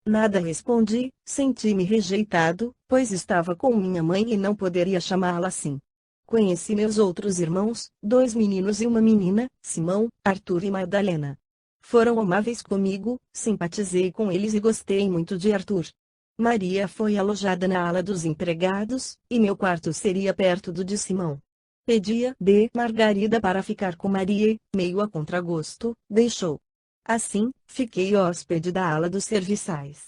Nada respondi, senti-me rejeitado, pois estava com minha mãe e não poderia chamá-la assim. Conheci meus outros irmãos, 2 meninos e uma menina, Simão, Arthur e Madalena. Foram amáveis comigo, simpatizei com eles e gostei muito de Arthur. Maria foi alojada na ala dos empregados, e meu quarto seria perto do de Simão. Pedia de Margarida para ficar com Maria e, meio a contragosto, deixou. Assim, fiquei hóspede da ala dos serviçais.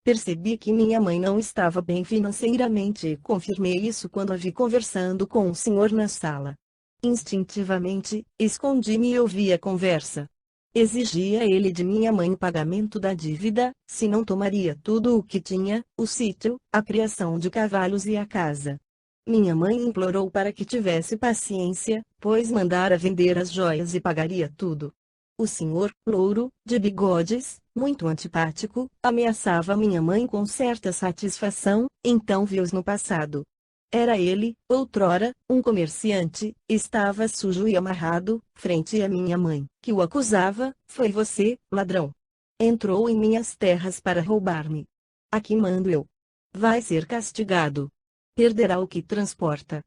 Percebi que minha mãe não estava bem financeiramente e confirmei isso quando a vi conversando com um senhor na sala. Instintivamente, escondi-me e ouvi a conversa. Exigia ele de minha mãe o pagamento da dívida, se não tomaria tudo o que tinha, o sítio, a criação de cavalos e a casa. Minha mãe implorou para que tivesse paciência, pois mandara vender as joias e pagaria tudo. O senhor, louro, de bigodes, muito antipático, ameaçava minha mãe com certa satisfação, então viu-os no passado. Era ele, outrora, um comerciante, estava sujo e amarrado, frente à minha mãe, que o acusava: foi você, ladrão. Entrou em minhas terras para roubar-me. Aqui mando eu. Vai ser castigado. Perderá o que transporta.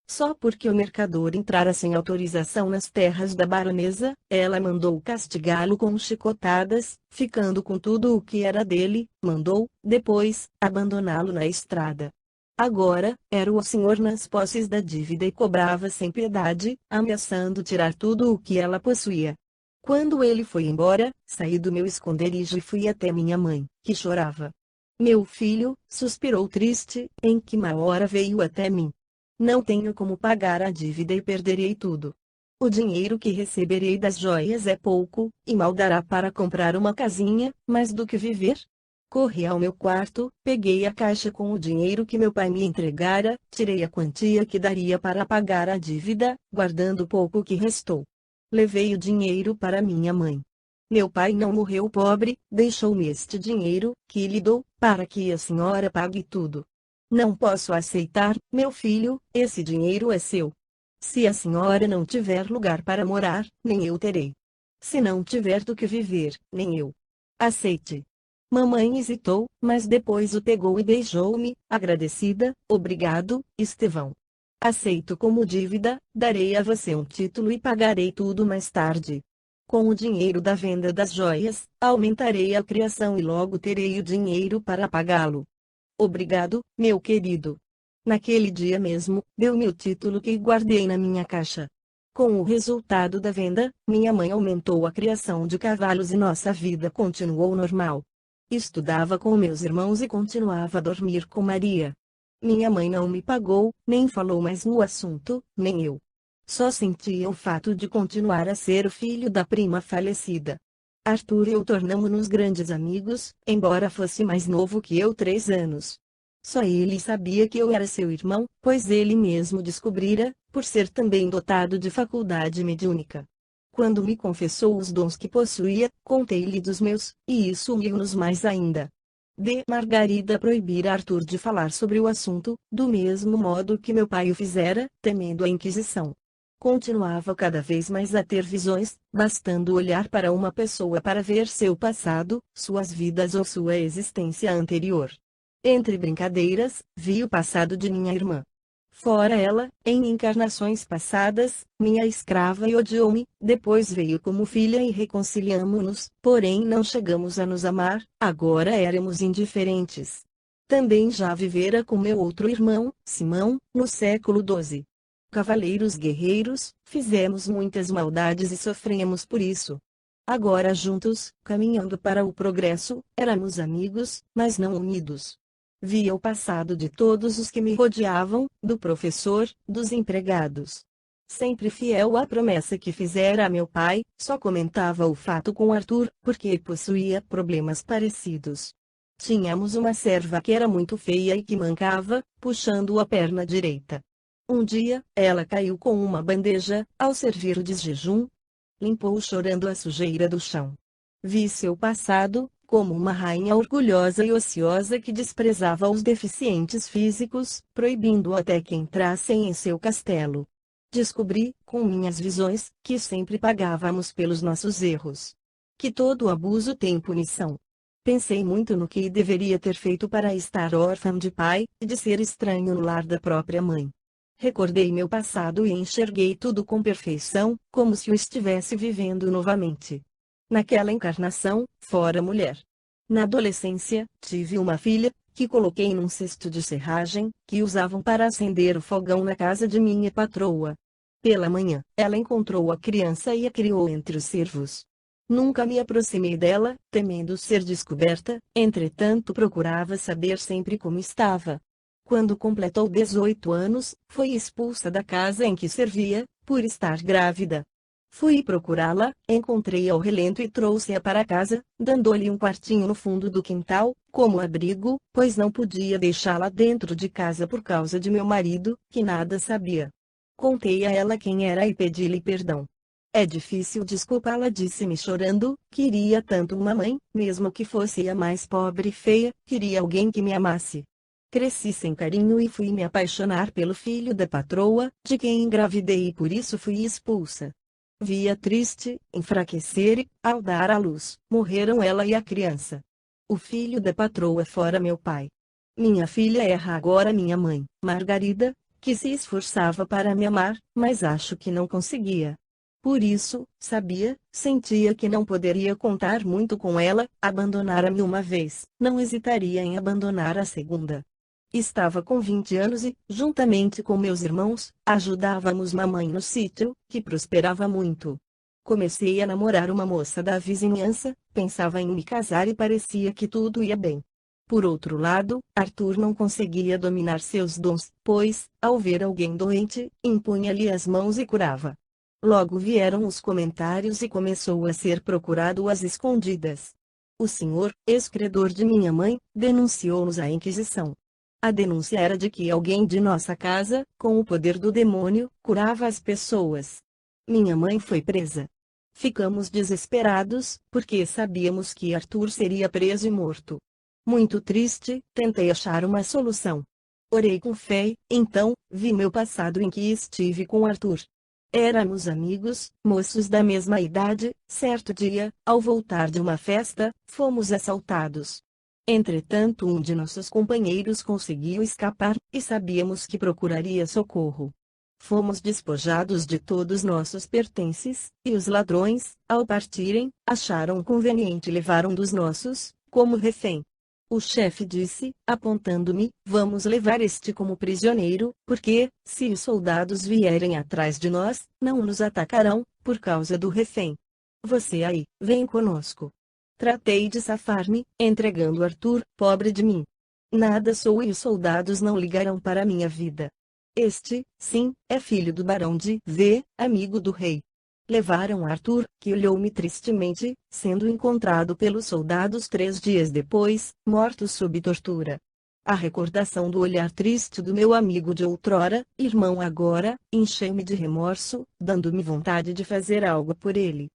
Só porque o mercador entrara sem autorização nas terras da baronesa, ela mandou castigá-lo com chicotadas, ficando com tudo o que era dele, mandou, depois, abandoná-lo na estrada. Agora, era o senhor nas posses da dívida e cobrava sem piedade, ameaçando tirar tudo o que ela possuía. Quando ele foi embora, saí do meu esconderijo e fui até minha mãe, que chorava. Meu filho, suspirou triste, em que má hora veio até mim. Não tenho como pagar a dívida e perderei tudo. O dinheiro que receberei das joias é pouco, e mal dará para comprar uma casinha, mais do que viver. Corri ao meu quarto, peguei a caixa com o dinheiro que meu pai me entregara, tirei a quantia que daria para pagar a dívida, guardando o pouco que restou. Levei o dinheiro para minha mãe. Meu pai não morreu pobre, deixou-me este dinheiro, que lhe dou, para que a senhora pague tudo. Não posso aceitar, meu filho, esse dinheiro é seu. Se a senhora não tiver lugar para morar, nem eu terei. Se não tiver do que viver, nem eu. Aceite. Mamãe hesitou, mas depois o pegou e beijou-me, agradecida. Obrigado, Estevão. Aceito como dívida, darei a você um título e pagarei tudo mais tarde. Com o dinheiro da venda das joias, aumentarei a criação e logo terei o dinheiro para pagá-lo. Obrigado, meu querido. Naquele dia mesmo, deu-me o título que guardei na minha caixa. Com o resultado da venda, minha mãe aumentou a criação de cavalos e nossa vida continuou normal. Estudava com meus irmãos e continuava a dormir com Maria. Minha mãe não me pagou, nem falou mais no assunto, nem eu. Só sentia o fato de continuar a ser o filho da prima falecida. Arthur e eu tornamo-nos grandes amigos, embora fosse mais novo que eu 3 anos. Só ele sabia que eu era seu irmão, pois ele mesmo descobrira, por ser também dotado de faculdade mediúnica. Quando me confessou os dons que possuía, contei-lhe dos meus, e isso uniu-nos mais ainda. Margarida proibira Arthur de falar sobre o assunto, do mesmo modo que meu pai o fizera, temendo a Inquisição. Continuava cada vez mais a ter visões, bastando olhar para uma pessoa para ver seu passado, suas vidas ou sua existência anterior. Entre brincadeiras, vi o passado de minha irmã. Fora ela, em encarnações passadas, minha escrava e odiou-me, depois veio como filha e reconciliamo-nos, porém não chegamos a nos amar, agora éramos indiferentes. Também já vivera com meu outro irmão, Simão, no século XII. Cavaleiros guerreiros, fizemos muitas maldades e sofremos por isso. Agora juntos, caminhando para o progresso, éramos amigos, mas não unidos. Via o passado de todos os que me rodeavam, do professor, dos empregados. Sempre fiel à promessa que fizera a meu pai, só comentava o fato com Arthur, porque possuía problemas parecidos. Tínhamos uma serva que era muito feia e que mancava, puxando a perna direita. Um dia, ela caiu com uma bandeja, ao servir o desjejum. Limpou chorando a sujeira do chão. Vi seu passado, como uma rainha orgulhosa e ociosa que desprezava os deficientes físicos, proibindo até que entrassem em seu castelo. Descobri, com minhas visões, que sempre pagávamos pelos nossos erros. Que todo abuso tem punição. Pensei muito no que deveria ter feito para estar órfã de pai, e de ser estranho no lar da própria mãe. Recordei meu passado e enxerguei tudo com perfeição, como se o estivesse vivendo novamente. Naquela encarnação, fora mulher. Na adolescência, tive uma filha, que coloquei num cesto de serragem, que usavam para acender o fogão na casa de minha patroa. Pela manhã, ela encontrou a criança e a criou entre os servos. Nunca me aproximei dela, temendo ser descoberta, entretanto procurava saber sempre como estava. Quando completou 18 anos, foi expulsa da casa em que servia, por estar grávida. Fui procurá-la, encontrei-a ao relento e trouxe-a para casa, dando-lhe um quartinho no fundo do quintal, como abrigo, pois não podia deixá-la dentro de casa por causa de meu marido, que nada sabia. Contei a ela quem era e pedi-lhe perdão. É difícil desculpá-la, disse-me chorando, queria tanto uma mãe, mesmo que fosse a mais pobre e feia, queria alguém que me amasse. Cresci sem carinho e fui me apaixonar pelo filho da patroa, de quem engravidei e por isso fui expulsa. Via triste, enfraquecer e, ao dar à luz, morreram ela e a criança. O filho da patroa fora meu pai. Minha filha erra agora minha mãe, Margarida, que se esforçava para me amar, mas acho que não conseguia. Por isso, sentia que não poderia contar muito com ela, abandonara-me uma vez, não hesitaria em abandonar a segunda. Estava com 20 anos e, juntamente com meus irmãos, ajudávamos mamãe no sítio, que prosperava muito. Comecei a namorar uma moça da vizinhança, pensava em me casar e parecia que tudo ia bem. Por outro lado, Arthur não conseguia dominar seus dons, pois, ao ver alguém doente, impunha-lhe as mãos e curava. Logo vieram os comentários e começou a ser procurado às escondidas. O senhor, ex-credor de minha mãe, denunciou-nos à Inquisição. A denúncia era de que alguém de nossa casa, com o poder do demônio, curava as pessoas. Minha mãe foi presa. Ficamos desesperados, porque sabíamos que Arthur seria preso e morto. Muito triste, tentei achar uma solução. Orei com fé, então, vi meu passado em que estive com Arthur. Éramos amigos, moços da mesma idade. Certo dia, ao voltar de uma festa, fomos assaltados. Entretanto, um de nossos companheiros conseguiu escapar, e sabíamos que procuraria socorro. Fomos despojados de todos nossos pertences, e os ladrões, ao partirem, acharam conveniente levar um dos nossos, como refém. O chefe disse, apontando-me, vamos levar este como prisioneiro, porque, se os soldados vierem atrás de nós, não nos atacarão, por causa do refém. Você aí, vem conosco. Tratei de safar-me, entregando Arthur, pobre de mim. Nada sou e os soldados não ligarão para minha vida. Este, sim, é filho do barão de V, amigo do rei. Levaram Arthur, que olhou-me tristemente, sendo encontrado pelos soldados 3 dias depois, morto sob tortura. A recordação do olhar triste do meu amigo de outrora, irmão agora, encheu-me de remorso, dando-me vontade de fazer algo por ele.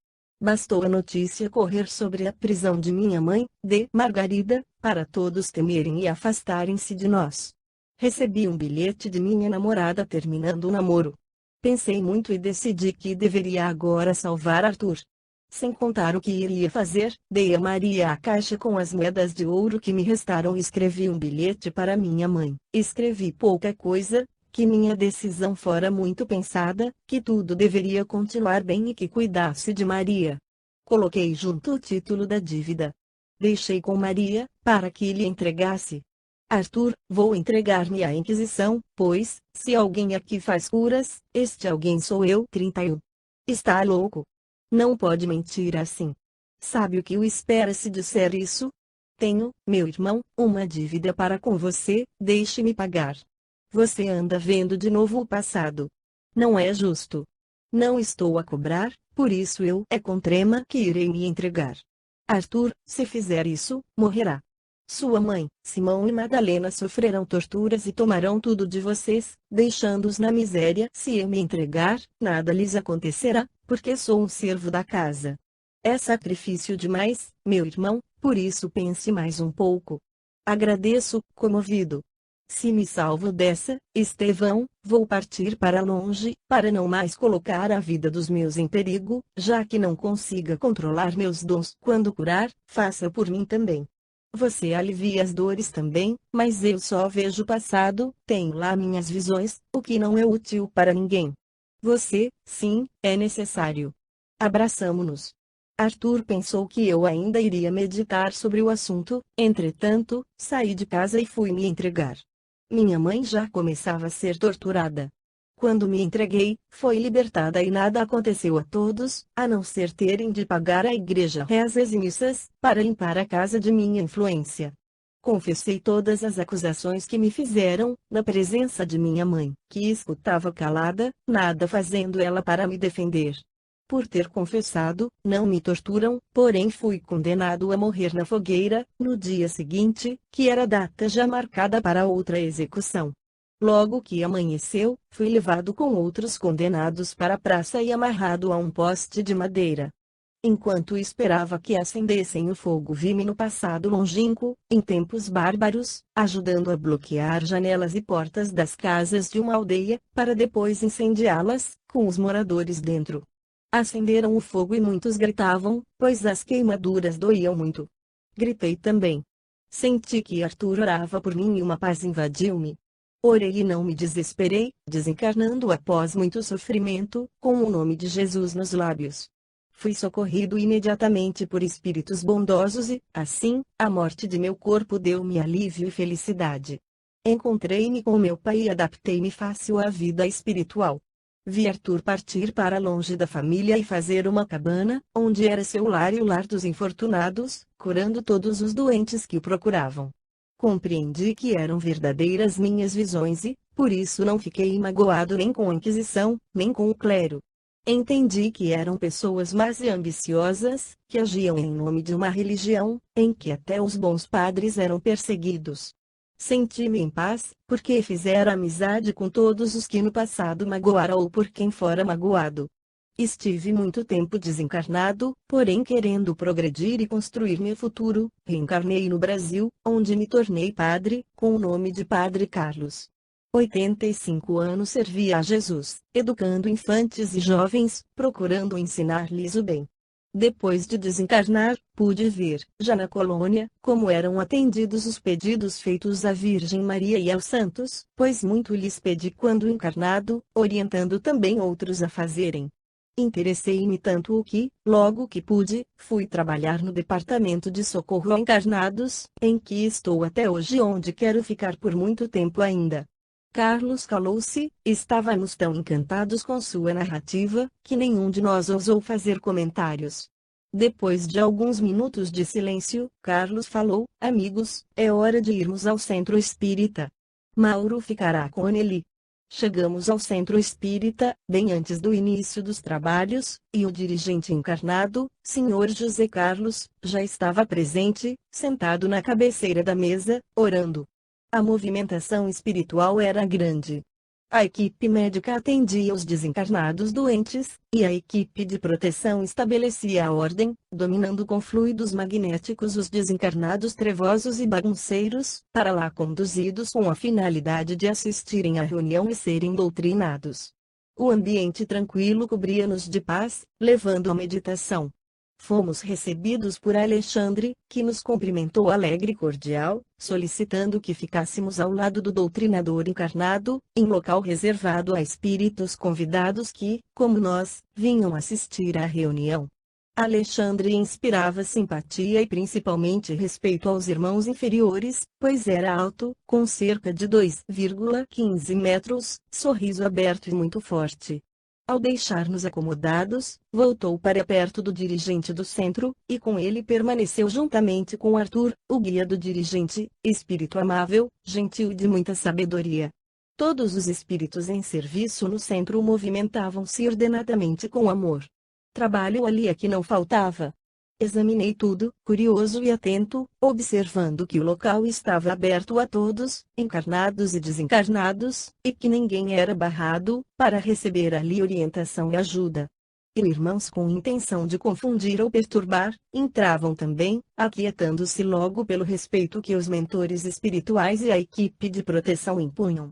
Bastou a notícia correr sobre a prisão de minha mãe, de Margarida, para todos temerem e afastarem-se de nós. Recebi um bilhete de minha namorada terminando o namoro. Pensei muito e decidi que deveria agora salvar Arthur. Sem contar o que iria fazer, dei a Maria a caixa com as moedas de ouro que me restaram e escrevi um bilhete para minha mãe. Escrevi pouca coisa, que minha decisão fora muito pensada, que tudo deveria continuar bem e que cuidasse de Maria. Coloquei junto o título da dívida. Deixei com Maria, para que lhe entregasse. Arthur, vou entregar-me à Inquisição, pois, se alguém aqui faz curas, este alguém sou eu. 31. Está louco? Não pode mentir assim. Sabe o que o espera se disser isso? Tenho, meu irmão, uma dívida para com você, deixe-me pagar. Você anda vendo de novo o passado. Não é justo. Não estou a cobrar, por isso eu é com trema que irei me entregar. Arthur, se fizer isso, morrerá. Sua mãe, Simão e Madalena sofrerão torturas e tomarão tudo de vocês, deixando-os na miséria. Se eu me entregar, nada lhes acontecerá, porque sou um servo da casa. É sacrifício demais, meu irmão, por isso pense mais um pouco. Agradeço, comovido. Se me salvo dessa, Estevão, vou partir para longe, para não mais colocar a vida dos meus em perigo, já que não consiga controlar meus dons. Quando curar, faça por mim também. Você alivia as dores também, mas eu só vejo o passado, tenho lá minhas visões, o que não é útil para ninguém. Você, sim, é necessário. Abraçamo-nos. Arthur pensou que eu ainda iria meditar sobre o assunto, entretanto, saí de casa e fui me entregar. Minha mãe já começava a ser torturada. Quando me entreguei, foi libertada e nada aconteceu a todos, a não ser terem de pagar à igreja rezas e missas, para limpar a casa de minha influência. Confessei todas as acusações que me fizeram, na presença de minha mãe, que escutava calada, nada fazendo ela para me defender. Por ter confessado, não me torturam, porém fui condenado a morrer na fogueira, no dia seguinte, que era data já marcada para outra execução. Logo que amanheceu, fui levado com outros condenados para a praça e amarrado a um poste de madeira. Enquanto esperava que acendessem o fogo, vi-me no passado longínquo, em tempos bárbaros, ajudando a bloquear janelas e portas das casas de uma aldeia, para depois incendiá-las, com os moradores dentro. Acenderam o fogo e muitos gritavam, pois as queimaduras doíam muito. Gritei também. Senti que Arthur orava por mim e uma paz invadiu-me. Orei e não me desesperei, desencarnando após muito sofrimento, com o nome de Jesus nos lábios. Fui socorrido imediatamente por espíritos bondosos e, assim, a morte de meu corpo deu-me alívio e felicidade. Encontrei-me com meu pai e adaptei-me fácil à vida espiritual. Vi Arthur partir para longe da família e fazer uma cabana, onde era seu lar e o lar dos infortunados, curando todos os doentes que o procuravam. Compreendi que eram verdadeiras minhas visões e, por isso não fiquei magoado nem com a Inquisição, nem com o clero. Entendi que eram pessoas más e ambiciosas, que agiam em nome de uma religião, em que até os bons padres eram perseguidos. Senti-me em paz, porque fizera amizade com todos os que no passado magoara ou por quem fora magoado. Estive muito tempo desencarnado, porém querendo progredir e construir meu futuro, reencarnei no Brasil, onde me tornei padre, com o nome de Padre Carlos. 85 anos servi a Jesus, educando infantes e jovens, procurando ensinar-lhes o bem. Depois de desencarnar, pude ver, já na colônia, como eram atendidos os pedidos feitos à Virgem Maria e aos santos, pois muito lhes pedi quando encarnado, orientando também outros a fazerem. Interessei-me tanto o que, logo que pude, fui trabalhar no Departamento de Socorro a Encarnados, em que estou até hoje, onde quero ficar por muito tempo ainda. Carlos calou-se, estávamos tão encantados com sua narrativa, que nenhum de nós ousou fazer comentários. Depois de alguns minutos de silêncio, Carlos falou: amigos, é hora de irmos ao centro espírita. Mauro ficará com ele. Chegamos ao centro espírita, bem antes do início dos trabalhos, e o dirigente encarnado, Sr. José Carlos, já estava presente, sentado na cabeceira da mesa, orando. A movimentação espiritual era grande. A equipe médica atendia os desencarnados doentes, e a equipe de proteção estabelecia a ordem, dominando com fluidos magnéticos os desencarnados trevosos e bagunceiros, para lá conduzidos com a finalidade de assistirem à reunião e serem doutrinados. O ambiente tranquilo cobria-nos de paz, levando à meditação. Fomos recebidos por Alexandre, que nos cumprimentou alegre e cordial, solicitando que ficássemos ao lado do doutrinador encarnado, em local reservado a espíritos convidados que, como nós, vinham assistir à reunião. Alexandre inspirava simpatia e principalmente respeito aos irmãos inferiores, pois era alto, com cerca de 2,15 metros, sorriso aberto e muito forte. Ao deixar-nos acomodados, voltou para perto do dirigente do centro, e com ele permaneceu juntamente com Arthur, o guia do dirigente, espírito amável, gentil e de muita sabedoria. Todos os espíritos em serviço no centro movimentavam-se ordenadamente com amor. Trabalho ali é que não faltava. Examinei tudo, curioso e atento, observando que o local estava aberto a todos, encarnados e desencarnados, e que ninguém era barrado, para receber ali orientação e ajuda. E irmãos com intenção de confundir ou perturbar, entravam também, aquietando-se logo pelo respeito que os mentores espirituais e a equipe de proteção impunham.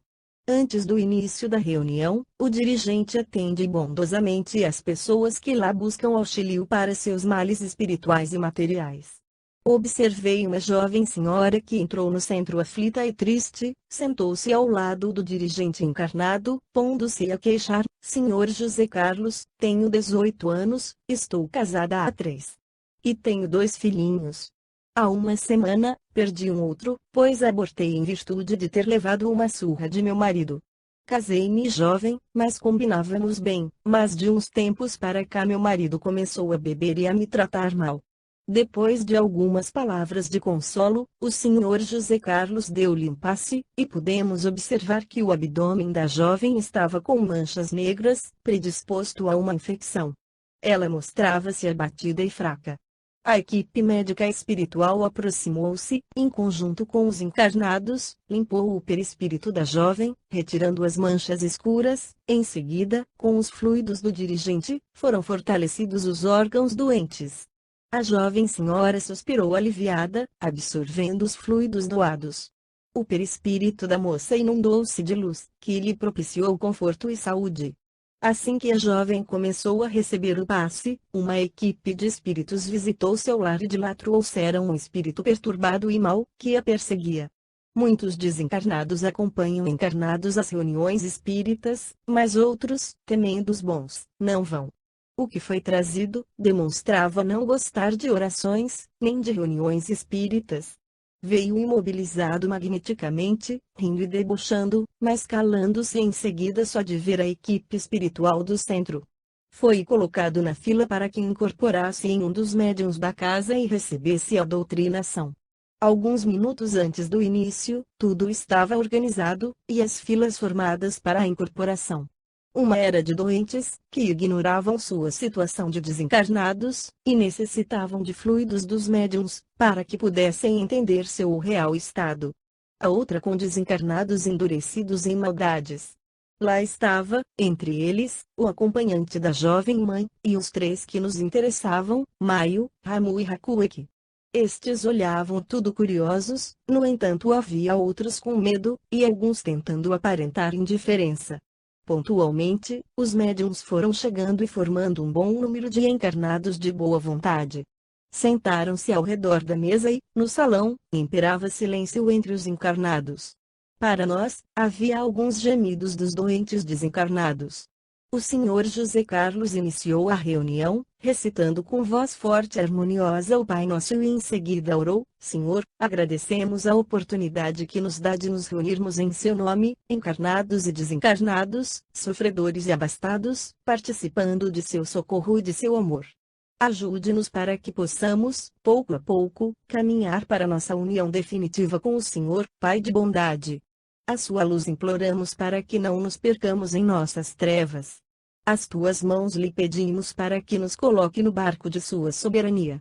Antes do início da reunião, o dirigente atende bondosamente as pessoas que lá buscam auxílio para seus males espirituais e materiais. Observei uma jovem senhora que entrou no centro aflita e triste, sentou-se ao lado do dirigente encarnado, pondo-se a queixar: Senhor José Carlos, tenho 18 anos, estou casada há 3. E tenho 2 filhinhos. Há uma semana, perdi um outro, pois abortei em virtude de ter levado uma surra de meu marido. Casei-me jovem, mas combinávamos bem, mas de uns tempos para cá meu marido começou a beber e a me tratar mal. Depois de algumas palavras de consolo, o senhor José Carlos deu-lhe um passe, e pudemos observar que o abdômen da jovem estava com manchas negras, predisposto a uma infecção. Ela mostrava-se abatida e fraca. A equipe médica espiritual aproximou-se, em conjunto com os encarnados, limpou o perispírito da jovem, retirando as manchas escuras. Em seguida, com os fluidos do dirigente, foram fortalecidos os órgãos doentes. A jovem senhora suspirou aliviada, absorvendo os fluidos doados. O perispírito da moça inundou-se de luz, que lhe propiciou conforto e saúde. Assim que a jovem começou a receber o passe, uma equipe de espíritos visitou seu lar e de lá trouxeram um espírito perturbado e mau, que a perseguia. Muitos desencarnados acompanham encarnados às reuniões espíritas, mas outros, temendo os bons, não vão. O que foi trazido, demonstrava não gostar de orações, nem de reuniões espíritas. Veio imobilizado magneticamente, rindo e debochando, mas calando-se em seguida só de ver a equipe espiritual do centro. Foi colocado na fila para que incorporasse em um dos médiuns da casa e recebesse a doutrinação. Alguns minutos antes do início, tudo estava organizado, e as filas formadas para a incorporação. Uma era de doentes, que ignoravam sua situação de desencarnados, e necessitavam de fluidos dos médiuns, para que pudessem entender seu real estado. A outra com desencarnados endurecidos em maldades. Lá estava, entre eles, o acompanhante da jovem mãe, e os 3 que nos interessavam, Maio, Ramu e Hakueki. Estes olhavam tudo curiosos, no entanto havia outros com medo, e alguns tentando aparentar indiferença. Pontualmente, os médiuns foram chegando e formando um bom número de encarnados de boa vontade. Sentaram-se ao redor da mesa e, no salão, imperava silêncio entre os encarnados. Para nós, havia alguns gemidos dos doentes desencarnados. O senhor José Carlos iniciou a reunião, recitando com voz forte e harmoniosa o Pai Nosso e em seguida orou: Senhor, agradecemos a oportunidade que nos dá de nos reunirmos em seu nome, encarnados e desencarnados, sofredores e abastados, participando de seu socorro e de seu amor. Ajude-nos para que possamos, pouco a pouco, caminhar para nossa união definitiva com o Senhor, Pai de bondade. A sua luz imploramos para que não nos percamos em nossas trevas. As tuas mãos lhe pedimos para que nos coloque no barco de sua soberania.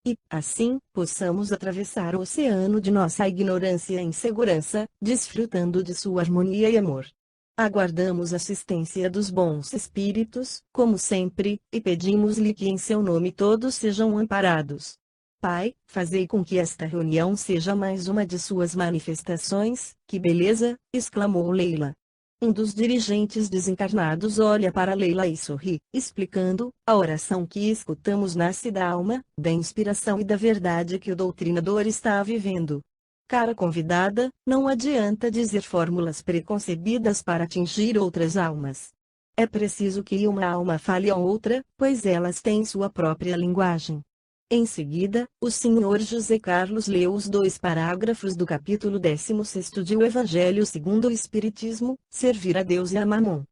E, assim, possamos atravessar o oceano de nossa ignorância em segurança, desfrutando de sua harmonia e amor. Aguardamos a assistência dos bons espíritos, como sempre, e pedimos-lhe que em seu nome todos sejam amparados. Pai, fazei com que esta reunião seja mais uma de suas manifestações. Que beleza! Exclamou Leila. Um dos dirigentes desencarnados olha para Leila e sorri, explicando: a oração que escutamos nasce da alma, da inspiração e da verdade que o doutrinador está vivendo. Cara convidada, não adianta dizer fórmulas preconcebidas para atingir outras almas. É preciso que uma alma fale a outra, pois elas têm sua própria linguagem. Em seguida, o senhor José Carlos leu os 2 parágrafos do capítulo 16 de O Evangelho segundo o Espiritismo, Servir a Deus e a Mamon.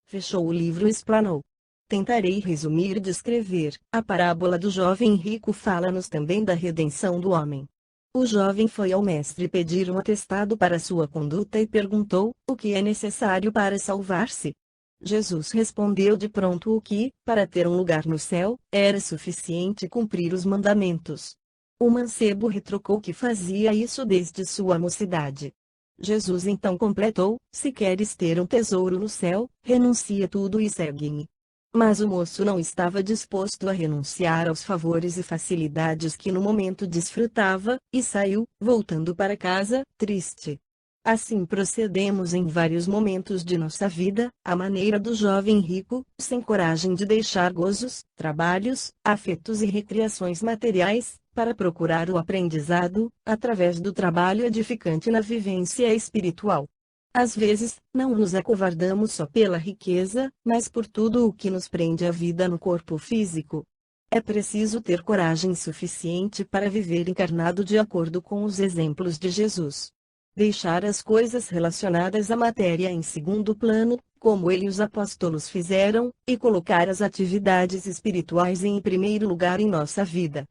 Fechou o livro e explanou: tentarei resumir e descrever. A parábola do jovem rico fala-nos também da redenção do homem. O jovem foi ao mestre pedir um atestado para sua conduta e perguntou: o que é necessário para salvar-se? Jesus respondeu de pronto o que, para ter um lugar no céu, era suficiente cumprir os mandamentos. O mancebo retrucou que fazia isso desde sua mocidade. Jesus então completou: se queres ter um tesouro no céu, renuncia tudo e segue-me. Mas o moço não estava disposto a renunciar aos favores e facilidades que no momento desfrutava, e saiu, voltando para casa, triste. Assim procedemos em vários momentos de nossa vida, à maneira do jovem rico, sem coragem de deixar gozos, trabalhos, afetos e recreações materiais, para procurar o aprendizado, através do trabalho edificante na vivência espiritual. Às vezes, não nos acovardamos só pela riqueza, mas por tudo o que nos prende à vida no corpo físico. É preciso ter coragem suficiente para viver encarnado de acordo com os exemplos de Jesus. Deixar as coisas relacionadas à matéria em segundo plano, como ele e os apóstolos fizeram, e colocar as atividades espirituais em primeiro lugar em nossa vida.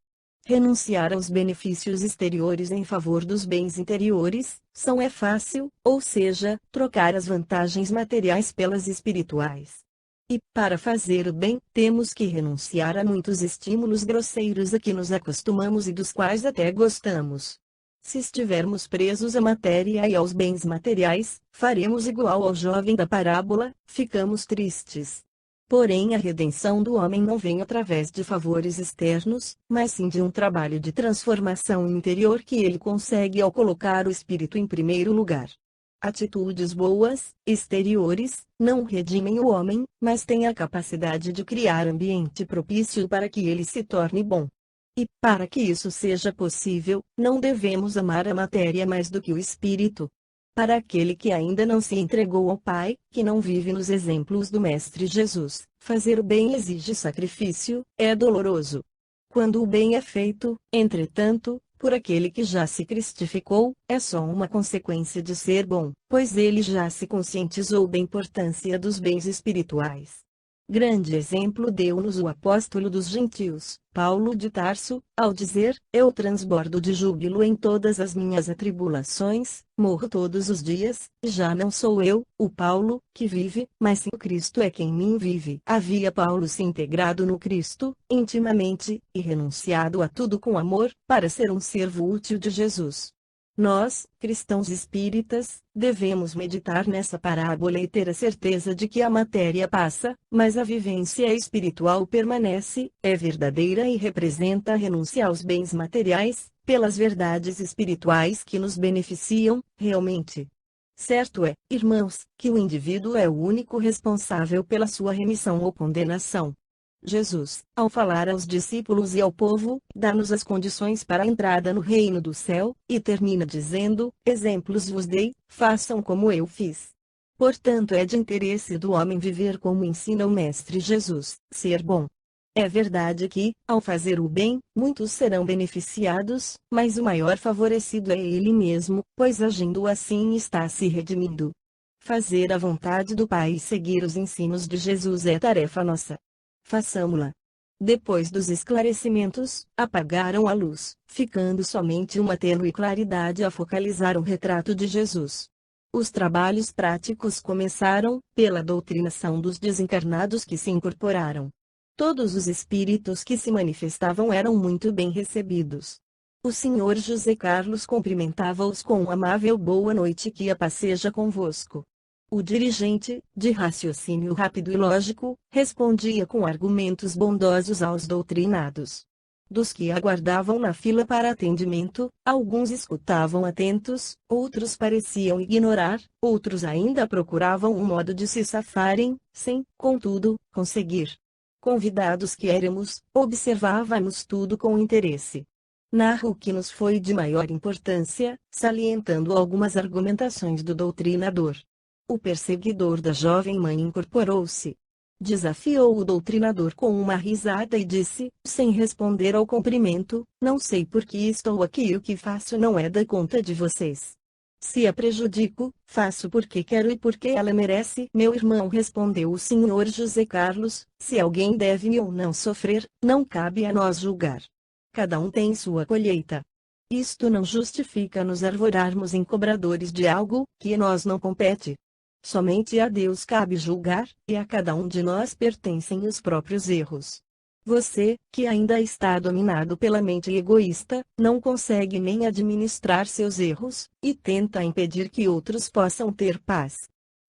Renunciar aos benefícios exteriores em favor dos bens interiores, é fácil, ou seja, trocar as vantagens materiais pelas espirituais. E, para fazer o bem, temos que renunciar a muitos estímulos grosseiros a que nos acostumamos e dos quais até gostamos. Se estivermos presos à matéria e aos bens materiais, faremos igual ao jovem da parábola, ficamos tristes. Porém, a redenção do homem não vem através de favores externos, mas sim de um trabalho de transformação interior que ele consegue ao colocar o espírito em primeiro lugar. Atitudes boas, exteriores, não redimem o homem, mas têm a capacidade de criar ambiente propício para que ele se torne bom. E, para que isso seja possível, não devemos amar a matéria mais do que o espírito. Para aquele que ainda não se entregou ao Pai, que não vive nos exemplos do Mestre Jesus, fazer o bem exige sacrifício, é doloroso. Quando o bem é feito, entretanto, por aquele que já se cristificou, é só uma consequência de ser bom, pois ele já se conscientizou da importância dos bens espirituais. Grande exemplo deu-nos o apóstolo dos gentios, Paulo de Tarso, ao dizer: eu transbordo de júbilo em todas as minhas atribulações, morro todos os dias, já não sou eu, o Paulo, que vive, mas sim Cristo é quem em mim vive. Havia Paulo se integrado no Cristo, intimamente, e renunciado a tudo com amor, para ser um servo útil de Jesus. Nós, cristãos espíritas, devemos meditar nessa parábola e ter a certeza de que a matéria passa, mas a vivência espiritual permanece, é verdadeira e representa a renúncia aos bens materiais, pelas verdades espirituais que nos beneficiam, realmente. Certo é, irmãos, que o indivíduo é o único responsável pela sua remissão ou condenação. Jesus, ao falar aos discípulos e ao povo, dá-nos as condições para a entrada no reino do céu, e termina dizendo: exemplos vos dei, façam como eu fiz. Portanto, é de interesse do homem viver como ensina o Mestre Jesus, ser bom. É verdade que, ao fazer o bem, muitos serão beneficiados, mas o maior favorecido é ele mesmo, pois agindo assim está se redimindo. Fazer a vontade do Pai e seguir os ensinos de Jesus é tarefa nossa. Façamo-la. Depois dos esclarecimentos, apagaram a luz, ficando somente uma tênue claridade a focalizar o retrato de Jesus. Os trabalhos práticos começaram, pela doutrinação dos desencarnados que se incorporaram. Todos os espíritos que se manifestavam eram muito bem recebidos. O Sr. José Carlos cumprimentava-os com um amável boa noite, que a paz seja convosco. O dirigente, de raciocínio rápido e lógico, respondia com argumentos bondosos aos doutrinados. Dos que aguardavam na fila para atendimento, alguns escutavam atentos, outros pareciam ignorar, outros ainda procuravam um modo de se safarem, sem, contudo, conseguir. Convidados que éramos, observávamos tudo com interesse. Narro o que nos foi de maior importância, salientando algumas argumentações do doutrinador. O perseguidor da jovem mãe incorporou-se. Desafiou o doutrinador com uma risada e disse, sem responder ao cumprimento: não sei por que estou aqui e o que faço não é da conta de vocês. Se a prejudico, faço porque quero e porque ela merece. Meu irmão, respondeu o Sr. José Carlos, se alguém deve ou não sofrer, não cabe a nós julgar. Cada um tem sua colheita. Isto não justifica nos arvorarmos em cobradores de algo que a nós não compete. Somente a Deus cabe julgar, e a cada um de nós pertencem os próprios erros. Você, que ainda está dominado pela mente egoísta, não consegue nem administrar seus erros, e tenta impedir que outros possam ter paz.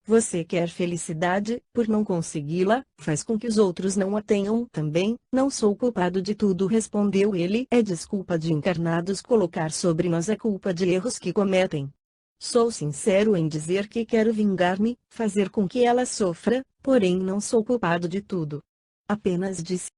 Você quer felicidade, por não consegui-la, faz com que os outros não a tenham também. Não sou culpado de tudo, respondeu ele. É desculpa de encarnados colocar sobre nós a culpa de erros que cometem. Sou sincero em dizer que quero vingar-me, fazer com que ela sofra, porém não sou culpado de tudo. Apenas disse